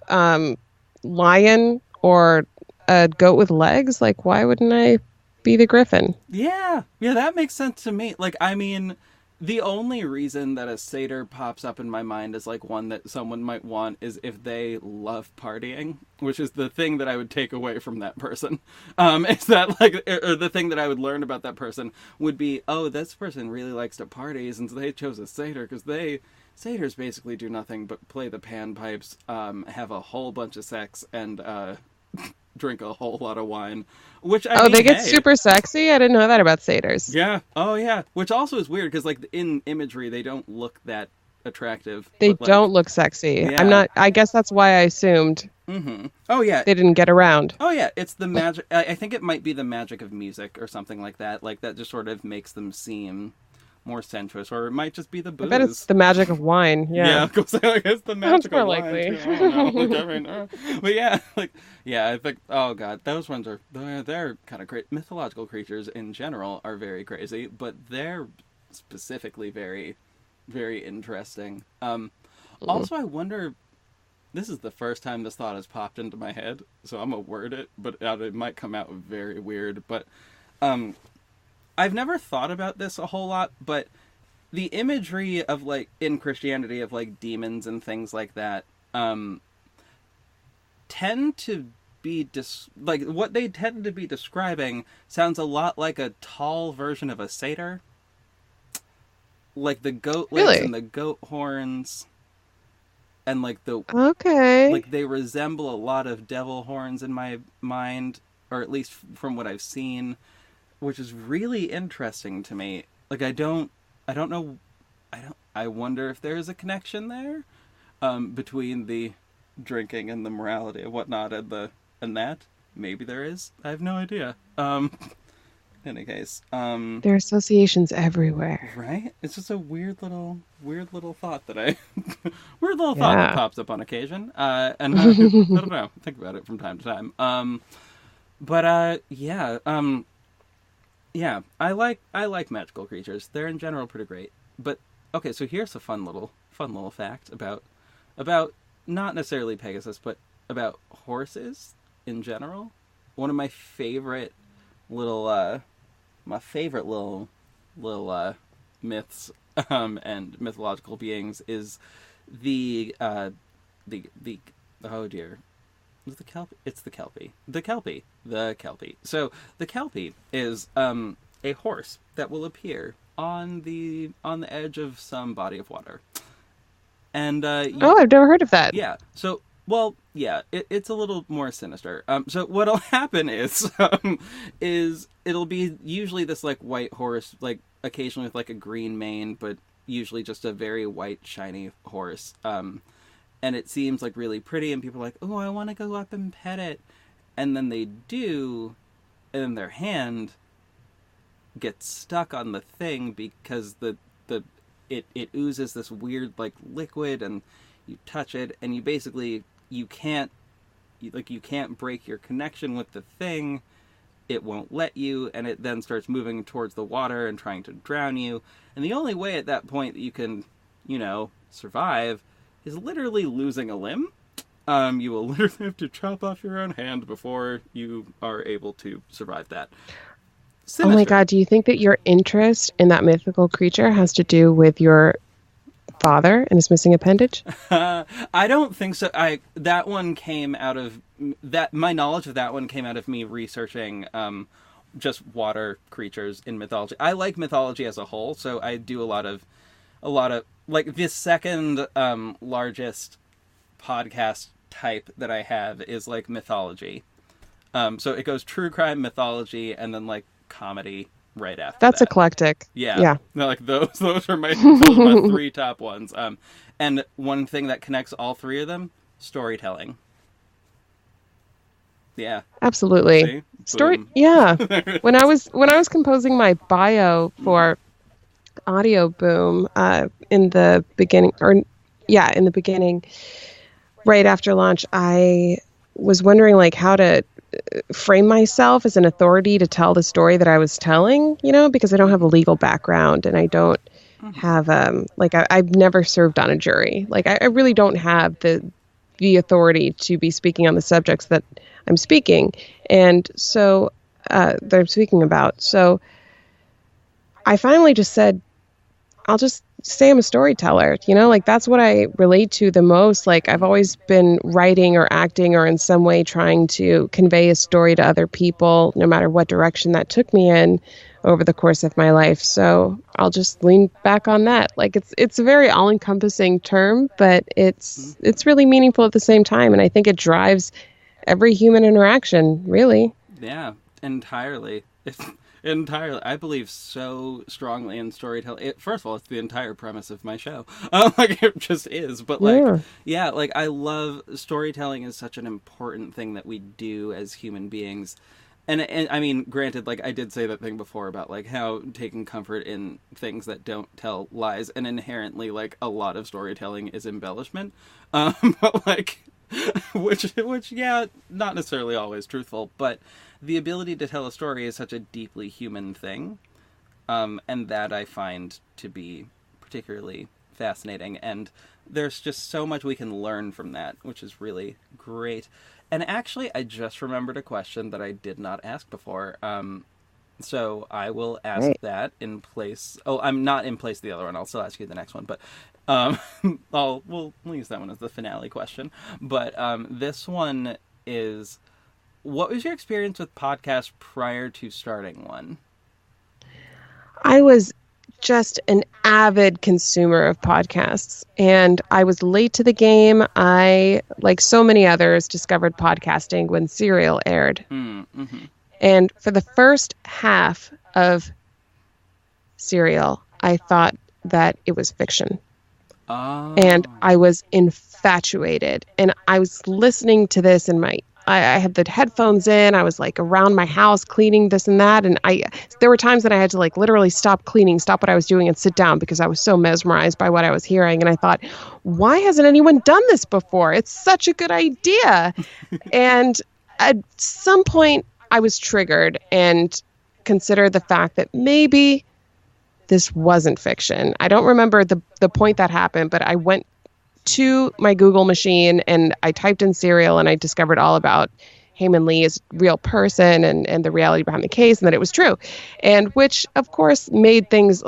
lion or a goat with legs, like, why wouldn't I be the griffin?
Yeah, that makes sense to me. Like, I mean, the only reason that a satyr pops up in my mind as, like, one that someone might want is if they love partying, which is the thing that I would take away from that person. Is that, like, or the thing that I would learn about that person would be, oh, this person really likes to party, and so they chose a satyr because satyrs basically do nothing but play the panpipes, have a whole bunch of sex, and drink a whole lot of wine. Which I mean,
they get super sexy? I didn't know that about satyrs.
Yeah. Oh, yeah. Which also is weird because, like, in imagery, they don't look that attractive.
They
but, like,
don't look sexy.
Yeah.
I guess that's why I assumed
Oh, yeah.
they didn't get around.
Oh, yeah. It's the magic. I think it might be the magic of music or something like that. Like, that just sort of makes them seem more sensuous, or it might just be the booze.
I bet it's the magic of wine. Yeah,
because it's the magic
more
of wine.
likely.
Too. I don't know. Like, I mean, but yeah, I think. Oh god, those ones are they're kind of great. Mythological creatures in general are very crazy, but they're specifically very, very interesting. Also, I wonder. This is the first time this thought has popped into my head, so I'm gonna word it, but it might come out very weird. But I've never thought about this a whole lot, but the imagery of, like, in Christianity of, like, demons and things like that, tend to be like, what they tend to be describing sounds a lot like a tall version of a satyr. Like the goat legs and the goat horns. And, like, like, they resemble a lot of devil horns in my mind, or at least from what I've seen. Which is really interesting to me. Like, I don't know, I wonder if there's a connection there, between the drinking and the morality and whatnot and that. Maybe there is. I have no idea. In any case,
there are associations everywhere.
Right? It's just a weird little thought that that pops up on occasion. And I don't know, think about it from time to time. Yeah, I like magical creatures. They're in general pretty great. But okay, so here's a fun little fact about not necessarily Pegasus, but about horses in general. One of my favorite little myths and mythological beings is the oh dear. The Kelpie. It's the Kelpie. The Kelpie. So the Kelpie is a horse that will appear on the edge of some body of water. And
I've never heard of that.
Yeah. So Well, yeah, it's a little more sinister. So what'll happen is it'll be usually this like white horse, like occasionally with like a green mane, but usually just a very white shiny horse. And it seems like really pretty, and people are like, oh, I want to go up and pet it, and then they do, and then their hand gets stuck on the thing because it oozes this weird like liquid, and you touch it, and you can't break your connection with the thing. It won't let you, and it then starts moving towards the water and trying to drown you. And the only way at that point that you can, survive is literally losing a limb. You will literally have to chop off your own hand before you are able to survive that. Sinister.
Oh my God, do you think that your interest in that mythical creature has to do with your father and his missing appendage?
I don't think so. That one came out of that. My knowledge of that one came out of me researching just water creatures in mythology. I like mythology as a whole, so I do a lot of like the second largest podcast type that I have is like mythology. So it goes true crime, mythology, and then like comedy right after
That's
that.
eclectic.
Yeah. No, like those are my 3 top ones. And one thing that connects all 3 of them, storytelling. Yeah.
Absolutely.
See?
Story.
Boom.
Yeah. When I was composing my bio for Audio Boom in the beginning, right after launch, I was wondering like how to frame myself as an authority to tell the story that I was telling, because I don't have a legal background, and I don't have I've never served on a jury. Like I really don't have the authority to be speaking on the subjects that I'm speaking, and so that I'm speaking about. So I finally just said, I'll just say I'm a storyteller, like that's what I relate to the most. Like I've always been writing or acting or in some way trying to convey a story to other people, no matter what direction that took me in over the course of my life. So I'll just lean back on that. Like it's a very all-encompassing term, but it's really meaningful at the same time. And I think it drives every human interaction, really.
Yeah, entirely. Entirely. I believe so strongly in storytelling. First of all, it's the entire premise of my show. Like, it just is. But, like, yeah, like, I love storytelling is such an important thing that we do as human beings. And I mean, granted, like, I did say that thing before about, like, how taking comfort in things that don't tell lies, and inherently, like, a lot of storytelling is embellishment. But, like, which, yeah, not necessarily always truthful, but the ability to tell a story is such a deeply human thing, and that I find to be particularly fascinating, and there's just so much we can learn from that, which is really great. And actually, I just remembered a question that I did not ask before, so I will ask that in place. Oh, I'm not in place of the other one. I'll still ask you the next one, but we'll use that one as the finale question. But this one is, what was your experience with podcasts prior to starting one?
I was just an avid consumer of podcasts, and I was late to the game. I, like so many others, discovered podcasting when Serial aired. Mm-hmm. And for the first half of Serial, I thought that it was fiction.
Oh.
And I was infatuated. And I was listening to this in I had the headphones in. I was like around my house cleaning this and that. And there were times that I had to like literally stop cleaning, stop what I was doing and sit down because I was so mesmerized by what I was hearing. And I thought, why hasn't anyone done this before? It's such a good idea. And at some point I was triggered and considered the fact that maybe this wasn't fiction. I don't remember the point that happened, but I went to my Google machine and I typed in Serial and I discovered all about Hae-Min Lee as a real person and the reality behind the case and that it was true. And which, of course, made things,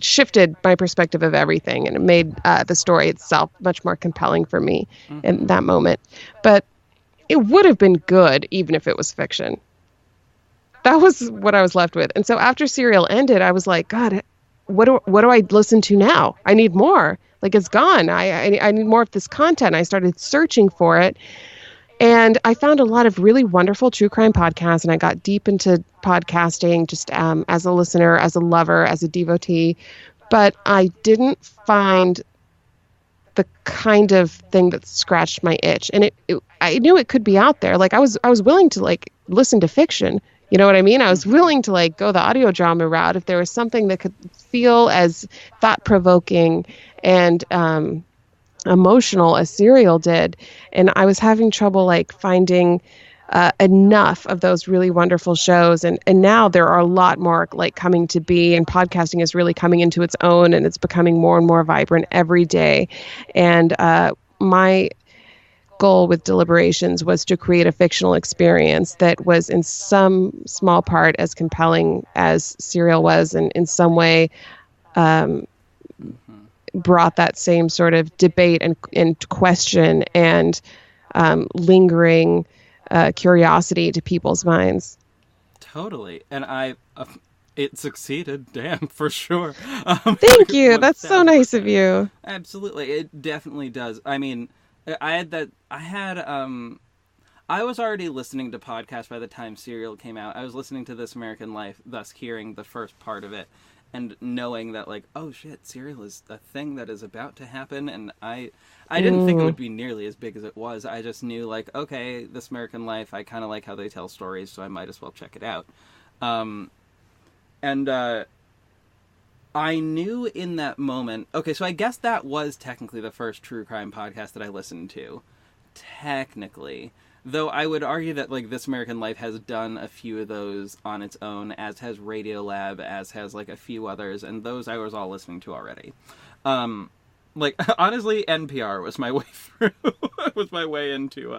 shifted my perspective of everything, and it made the story itself much more compelling for me in that moment. But it would have been good even if it was fiction. That was what I was left with. And so after Serial ended, I was like, God, what do I listen to now? I need more. Like, it's gone. I need more of this content. I started searching for it. And I found a lot of really wonderful true crime podcasts, and I got deep into podcasting just as a listener, as a lover, as a devotee. But I didn't find the kind of thing that scratched my itch. And I knew it could be out there. Like, I was willing to like listen to fiction. You know what I mean? I was willing to like go the audio drama route if there was something that could feel as thought provoking and emotional as Serial did. And I was having trouble like finding enough of those really wonderful shows. And now there are a lot more like coming to be, and podcasting is really coming into its own, and it's becoming more and more vibrant every day. And my goal with Deliberations was to create a fictional experience that was in some small part as compelling as Serial was, and in some way brought that same sort of debate and question and lingering curiosity to people's minds.
Totally. And it succeeded, damn, for sure.
Thank you. That's so nice of you.
Absolutely. It definitely does. I mean, I was already listening to podcasts by the time Serial came out. I was listening to This American Life, thus hearing the first part of it and knowing that, like, oh shit, Serial is a thing that is about to happen. And I didn't think it would be nearly as big as it was. I just knew, like, okay, This American Life, I kind of like how they tell stories, so I might as well check it out. I knew in that moment, okay, so I guess that was technically the first true crime podcast that I listened to. Technically. Though I would argue that, like, This American Life has done a few of those on its own, as has Radiolab, as has, like, a few others, and those I was all listening to already. Like, honestly, NPR was my way through, was my way into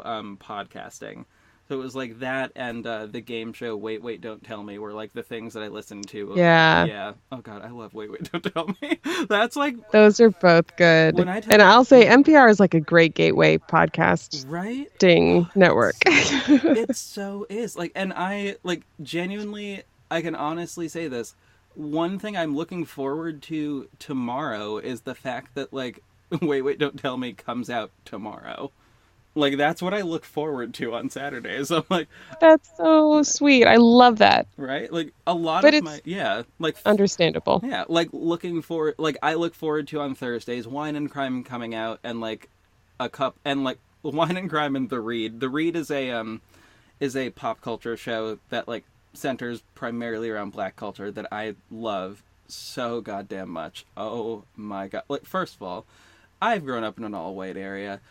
podcasting. So it was like that and the game show Wait, Wait, Don't Tell Me were like the things that I listened to.
Yeah.
Yeah. Oh god, I love Wait, Wait, Don't Tell Me. That's like...
Those are both good. And I'll say NPR is like a great gateway podcast.
Right?
Network.
It so is. Like, and I, like, genuinely, I can honestly say this. One thing I'm looking forward to tomorrow is the fact that, like, Wait, Wait, Don't Tell Me comes out tomorrow. Like, that's what I look forward to on Saturdays. I'm like...
That's so sweet. I love that.
Right? Like, a lot
but
of
it's
my... Yeah. Like...
Understandable.
Yeah. Like, looking forward... Like, I look forward to on Thursdays Wine and Crime coming out and, like, and, like, Wine and Crime and The Read. The Read is a pop culture show that, like, centers primarily around Black culture that I love so goddamn much. Oh my god. Like, first of all, I've grown up in an all-white area.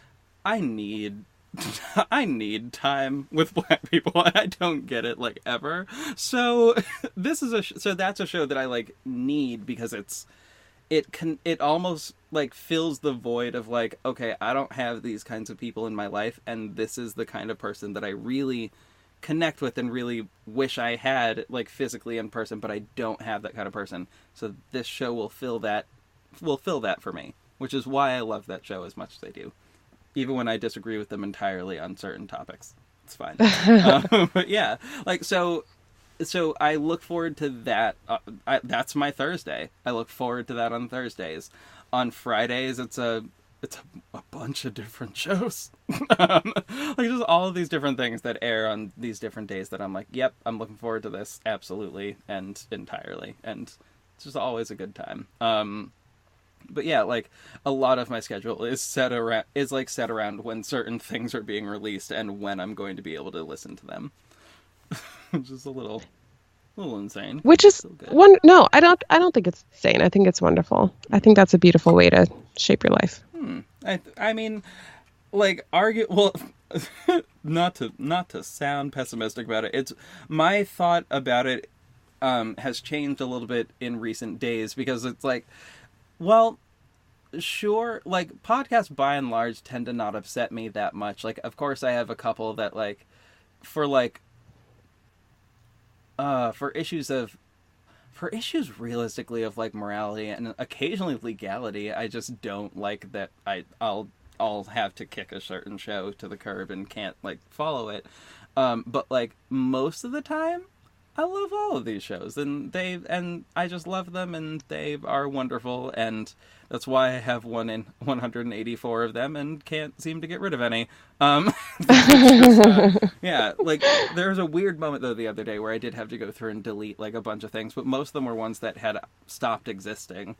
I need time with Black people, and I don't get it, like, ever. So this is so that's a show that I, like, need because it almost, like, fills the void of, like, okay, I don't have these kinds of people in my life, and this is the kind of person that I really connect with and really wish I had, like, physically in person, but I don't have that kind of person. So this show will fill that for me, which is why I love that show as much as I do. Even when I disagree with them entirely on certain topics. It's fine. But yeah, like, so I look forward to that. That's my Thursday. I look forward to that on Thursdays. On Fridays, it's a bunch of different shows. Like, just all of these different things that air on these different days that I'm like, yep, I'm looking forward to this. Absolutely. And entirely. And it's just always a good time. But yeah, like, a lot of my schedule is set around when certain things are being released and when I'm going to be able to listen to them. Which is a little insane.
Which is no, I don't think it's insane. I think it's wonderful. I think that's a beautiful way to shape your life.
I mean, like, not to sound pessimistic about it. It's my thought about it has changed a little bit in recent days because it's like, well, sure, like, podcasts by and large tend to not upset me that much. Like, of course I have a couple that, like, for issues realistically of, like, morality and occasionally legality, I just don't like that I'll have to kick a certain show to the curb and can't, like, follow it. But, like, most of the time, I love all of these shows, and I just love them, and they are wonderful, and that's why I have 184 of them and can't seem to get rid of any. Yeah, like there was a weird moment though the other day where I did have to go through and delete like a bunch of things, but most of them were ones that had stopped existing.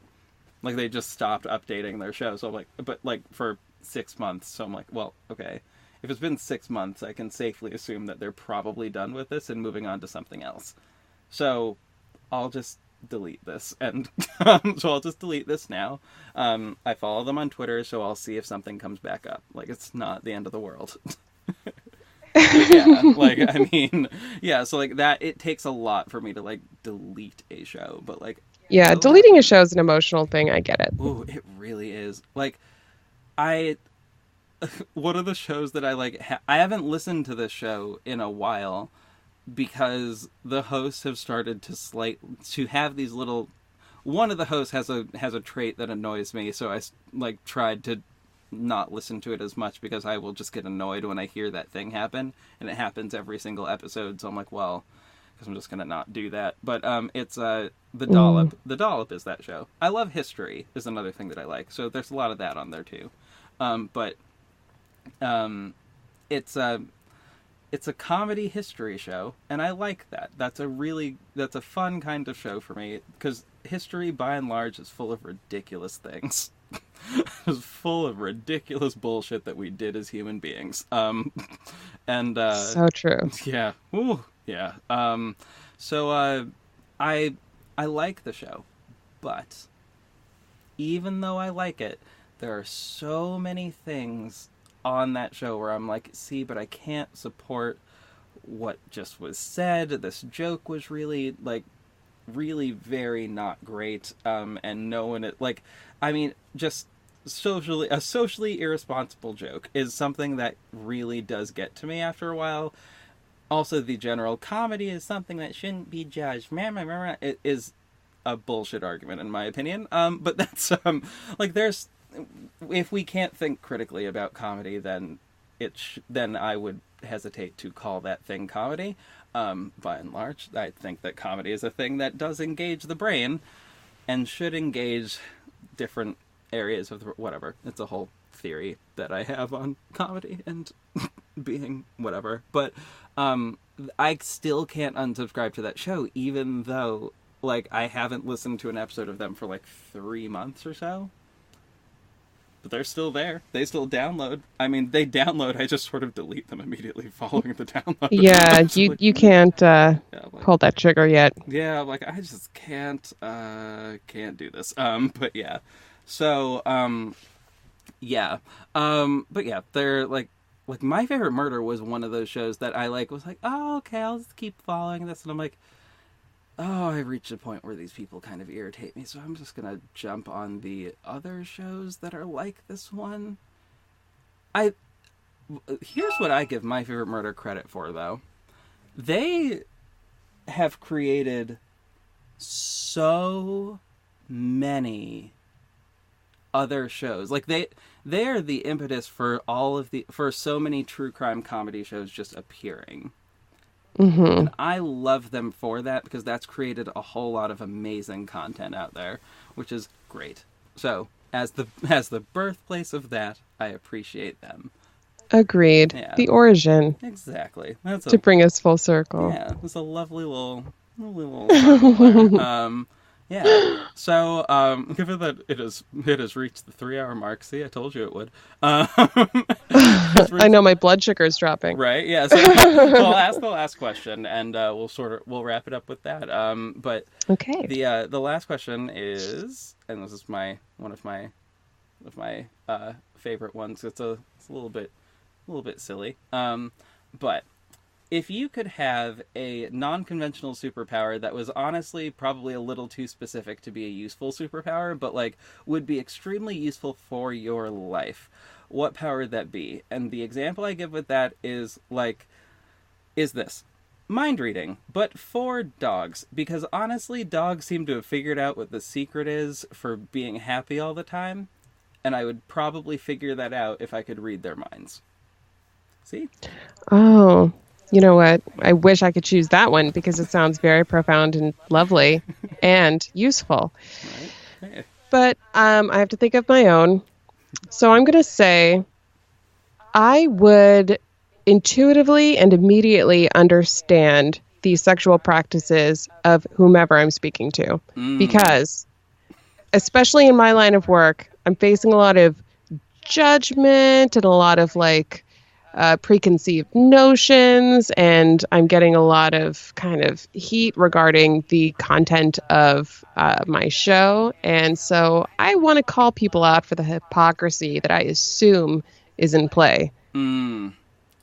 Like they just stopped updating their show. So I'm like, but like for 6 months. So I'm like, well, okay. If it's been 6 months, I can safely assume that they're probably done with this and moving on to something else. So I'll just delete this. And so I'll just delete this now. I follow them on Twitter, so I'll see if something comes back up. Like, it's not the end of the world. Yeah, like, I mean, yeah, so like that, it takes a lot for me to like delete a show, but like,
yeah, deleting a show is an emotional thing. I get it.
Ooh, it really is. Like, one of the shows that I like, I haven't listened to this show in a while because the hosts have started to have these little. One of the hosts has a trait that annoys me, so I like tried to not listen to it as much because I will just get annoyed when I hear that thing happen, and it happens every single episode. So I'm like, well, because I'm just gonna not do that. But it's The Dollop. The Dollop is that show. I love history is another thing that I like. So there's a lot of that on there too. But it's a comedy history show, and I like that. That's a fun kind of show for me because history, by and large, is full of ridiculous things. It's full of ridiculous bullshit that we did as human beings. And
so true.
Yeah. Ooh, yeah. So I like the show, but even though I like it, there are so many things on that show where I'm like, see, but I can't support what just was said. This joke was really very not great. And no one, like, I mean, just a socially irresponsible joke is something that really does get to me after a while. Also, the general comedy is something that shouldn't be judged. It is a bullshit argument, in my opinion. But that's, like, if we can't think critically about comedy, then then I would hesitate to call that thing comedy. By and large, I think that comedy is a thing that does engage the brain and should engage different areas of whatever. It's a whole theory that I have on comedy and being whatever. But I still can't unsubscribe to that show, even though like I haven't listened to an episode of them for like 3 months or so. But they're still there. They still download. I mean, they download. I just sort of delete them immediately following the download.
Yeah, you can't pull that trigger yet.
Yeah, like I just can't do this. But yeah. So yeah. But yeah, they're like My Favorite Murder was one of those shows that I was like, oh, okay, I'll just keep following this, and I'm like, oh, I've reached a point where these people kind of irritate me, so I'm just gonna jump on the other shows that are like this one. Here's what I give My Favorite Murder credit for, though. They have created so many other shows. Like, they are the impetus for for so many true crime comedy shows just appearing.
Mm-hmm.
And I love them for that, because that's created a whole lot of amazing content out there, which is great. So, as the birthplace of that, I appreciate them.
Agreed.
Yeah.
The origin.
Exactly.
To bring us full circle.
Yeah, it's a lovely little circle there. Yeah. So, given that it has reached the 3-hour mark, see, I told you it would.
I know my blood sugar is dropping.
Right? Yeah. So I'll ask the last question, and we'll wrap it up with that. But
okay.
The last question is, and this is one of my favorite ones. It's a little bit silly. But if you could have a non-conventional superpower that was honestly probably a little too specific to be a useful superpower, but would be extremely useful for your life, what power would that be? And the example I give with that is this. Mind reading, but for dogs. Because honestly, dogs seem to have figured out what the secret is for being happy all the time. And I would probably figure that out if I could read their minds. See?
Oh. You know what? I wish I could choose that one because it sounds very profound and lovely and useful.
Right? Hey.
But I have to think of my own. So I'm going to say I would intuitively and immediately understand the sexual practices of whomever I'm speaking to. Because, especially in my line of work, I'm facing a lot of judgment and a lot of preconceived notions, and I'm getting a lot of kind of heat regarding the content of my show. And so I want to call people out for the hypocrisy that I assume is in play.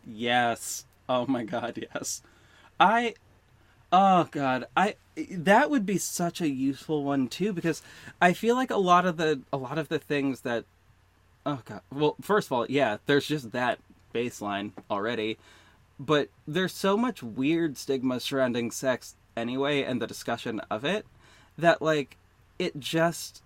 Yes. Oh my God, yes. Oh God, that would be such a useful one too, because I feel like a lot of the things that, oh God, well, first of all, yeah, there's just that baseline already, but there's so much weird stigma surrounding sex anyway, and the discussion of it, that it just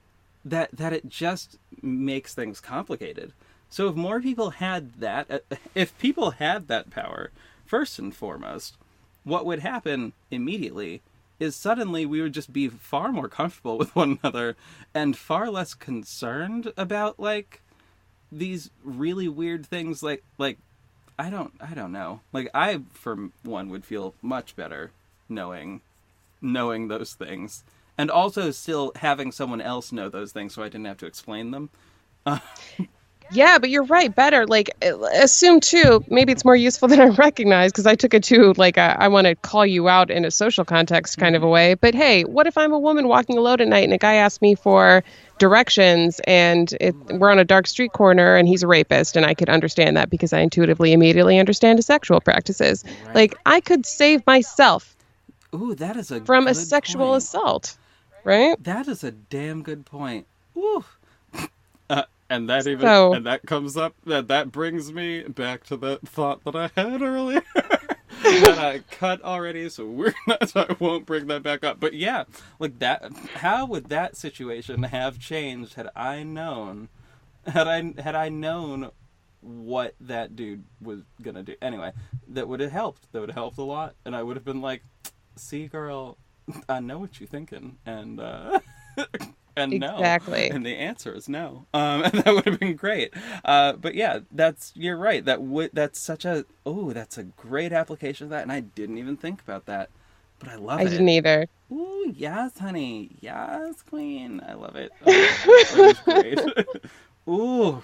makes things complicated. So if more people had that, if people had that power, first and foremost, what would happen immediately is suddenly we would just be far more comfortable with one another and far less concerned about these really weird things I don't know. I for one would feel much better knowing those things, and also still having someone else know those things so I didn't have to explain them.
Yeah, but you're right. Better. Assume too, maybe it's more useful than I recognize, because I took it to I want to call you out in a social context kind of a way. But hey, what if I'm a woman walking alone at night and a guy asks me for directions and we're on a dark street corner and he's a rapist, and I could understand that because I intuitively immediately understand his sexual practices.
Right.
I could save myself
that is
from a sexual assault, right?
That is a damn good point. Ooh. And that that brings me back to that thought that I had earlier that I cut already, so I won't bring that back up. But yeah, that. How would that situation have changed had I known what that dude was gonna do? Anyway, that would have helped. That would have helped a lot, and I would have been like, "See, girl, I know what you're thinking," and. And
exactly.
No, and the answer is no. And that would have been great. But yeah, you're right. That's a great application of that, and I didn't even think about that. But I love it.
I didn't either.
Ooh, yes, honey. Yes, queen. I love it. Oh, that was great. Ooh,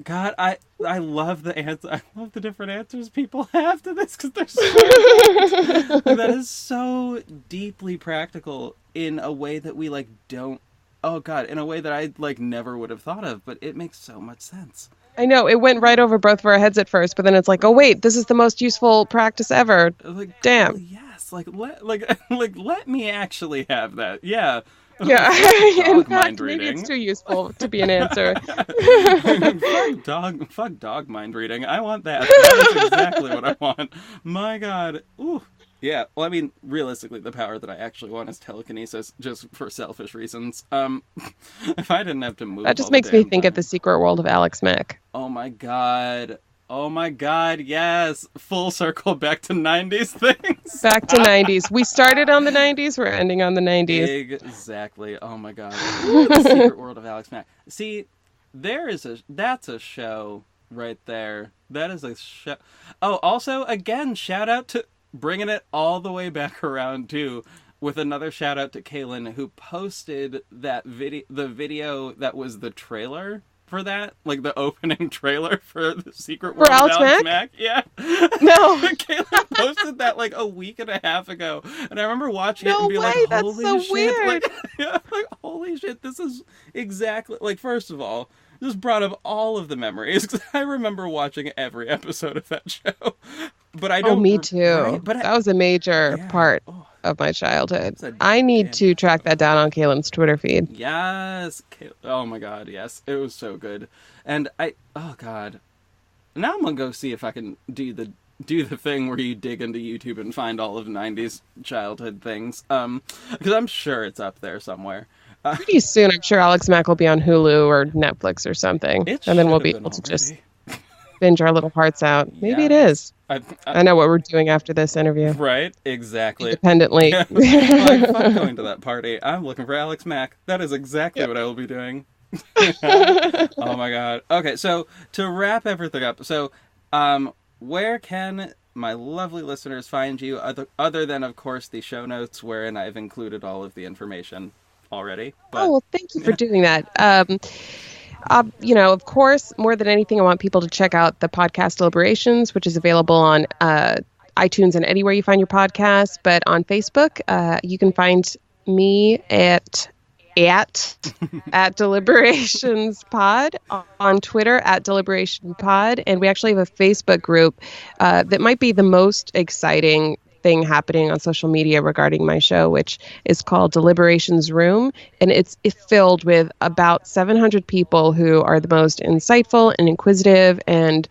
God, I love the answer. I love the different answers people have to this, because they're so that is so deeply practical in a way that we don't. Oh God, in a way that I never would have thought of, but it makes so much sense.
I know, it went right over both of our heads at first, but then it's oh wait, this is the most useful practice ever. Damn.
Oh, yes, let me actually have that. Yeah.
Yeah. In fact,
maybe
reading. It's too useful to be an answer.
Fuck dog mind reading. I want that. That is exactly what I want. My God. Ooh. Yeah, well, I mean, realistically, the power that I actually want is telekinesis, just for selfish reasons. If I didn't have to move,
that just makes me think of The Secret World of Alex Mack.
Oh my God, yes! Full circle back to 90s things.
Back to 90s. We started on the 90s, we're ending on the 90s.
Exactly. Oh my God. The Secret World of Alex Mack. See, that's a show right there. That is a show. Oh, also, again, shout out to bringing it all the way back around too, with another shout out to Kaylin, who posted the video that was the trailer for that, the opening trailer for The Secret World of Alex Mack. Yeah.
No.
Kaylin posted that a week and a half ago, and I remember watching it and be holy
that's so
shit.
Weird.
Holy shit, this is exactly first of all, this brought up all of the memories, because I remember watching every episode of that show. But I don't.
Oh, me too.
Right? But
that was a major part of my childhood. I need to track that down on Kaylin's Twitter feed.
Yes. Oh my God, yes. It was so good. And oh God. Now I'm going to go see if I can do the thing where you dig into YouTube and find all of 90s childhood things. Because I'm sure it's up there somewhere.
Pretty soon, I'm sure Alex Mack will be on Hulu or Netflix or something. And then we'll be able to just binge our little hearts out. Maybe it
Yes.
is. I know what we're doing after this interview.
Right? Exactly.
Independently.
Like, fuck going to that party. I'm looking for Alex Mack. That is exactly what I will be doing. Oh my god. Okay, so to wrap everything up, so where can my lovely listeners find you other than, of course, the show notes wherein I've included all of the information already? But,
well, thank you for doing that. Of course, more than anything, I want people to check out the podcast Deliberations, which is available on iTunes and anywhere you find your podcasts. But on Facebook, you can find me at Deliberations Pod, on Twitter at Deliberation Pod, and we actually have a Facebook group that might be the most exciting thing happening on social media regarding my show, which is called Deliberations Room, and it's filled with about 700 people who are the most insightful and inquisitive and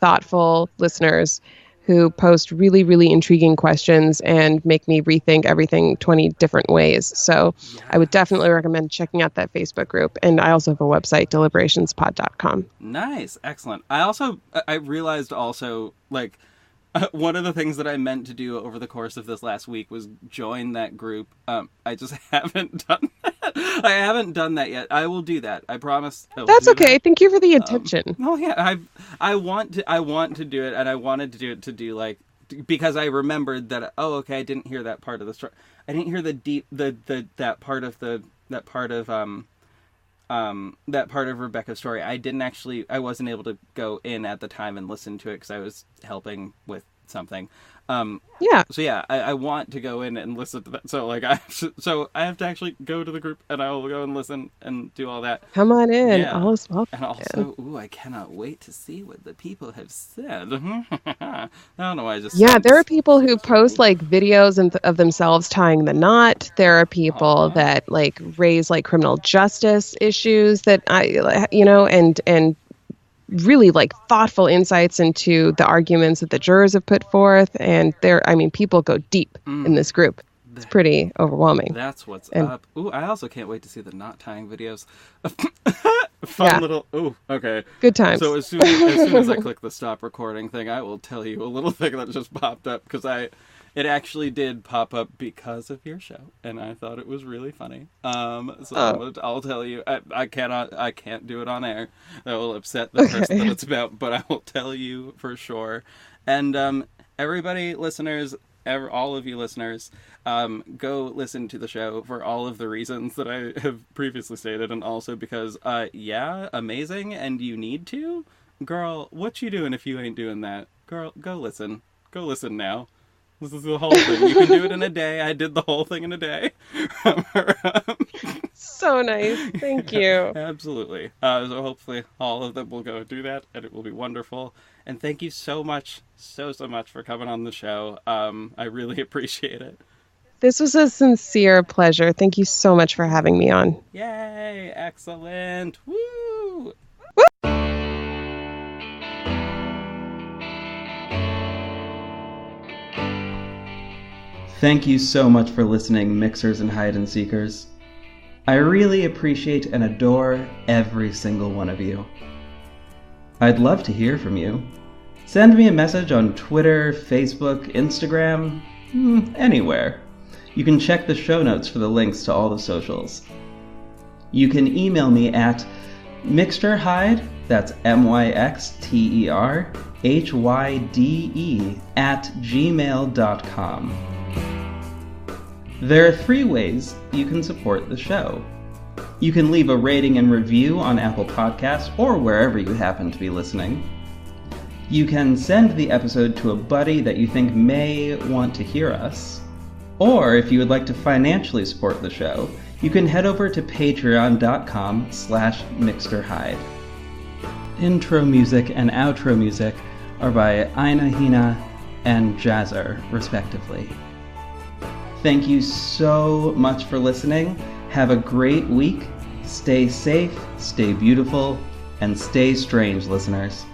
thoughtful listeners who post really, really intriguing questions and make me rethink everything 20 different ways. So I would definitely recommend checking out that Facebook group. And I also have a website, deliberationspod.com.
Nice. Excellent. I realized also, like, one of the things that I meant to do over the course of this last week was join that group. I just haven't done that. I haven't done that yet. I will do that. I promise.
That's okay. That. Thank you for the attention.
Oh yeah, I want to do it, and I wanted to do it to do like because I remembered that. Oh, okay. I didn't hear that part of the story. I didn't hear that part of Rebecca's story. I wasn't able to go in at the time and listen to it because I was helping with something.
Yeah.
So yeah, I want to go in and listen to that. So like I have to actually go to the group and I will go and listen and do all that.
Come on in.
Yeah.
All is welcome.
And also, I cannot wait to see what the people have said. I don't know why I just
there are people who post like videos of themselves tying the knot. There are people that like raise like criminal justice issues that and really like thoughtful insights into the arguments that the jurors have put forth. And people go deep in this group. It's pretty overwhelming.
That's what's up. Ooh, I also can't wait to see the knot tying videos. Fun little. Ooh, okay.
Good times.
So as soon as I click the stop recording thing, I will tell you a little thing that just popped up because it actually did pop up because of your show, and I thought it was really funny. I'll tell you. I can't do it on air. That will upset the person that it's about, but I will tell you for sure. And everybody, listeners, all of you listeners, go listen to the show for all of the reasons that I have previously stated, and also because, amazing, and you need to. Girl, what you doing if you ain't doing that? Girl, go listen. Go listen now. This is the whole thing. You can do it in a day. I did the whole thing in a day.
So nice. Thank you.
Absolutely. So hopefully all of them will go do that, and it will be wonderful. And thank you so much, so much for coming on the show. I really appreciate it.
This was a sincere pleasure. Thank you so much for having me on.
Yay! Excellent! Woo!
Thank you so much for listening, Mixers and Hide and Seekers. I really appreciate and adore every single one of you. I'd love to hear from you. Send me a message on Twitter, Facebook, Instagram, anywhere. You can check the show notes for the links to all the socials. You can email me at mixterhyde, that's MYXTERHYDE @gmail.com. There are 3 ways you can support the show. You can leave a rating and review on Apple Podcasts or wherever you happen to be listening. You can send the episode to a buddy that you think may want to hear us. Or if you would like to financially support the show, you can head over to patreon.com/mixterhyde. Intro music and outro music are by Aina Haina and Jahzzar, respectively. Thank you so much for listening. Have a great week. Stay safe, stay beautiful, and stay strange, listeners.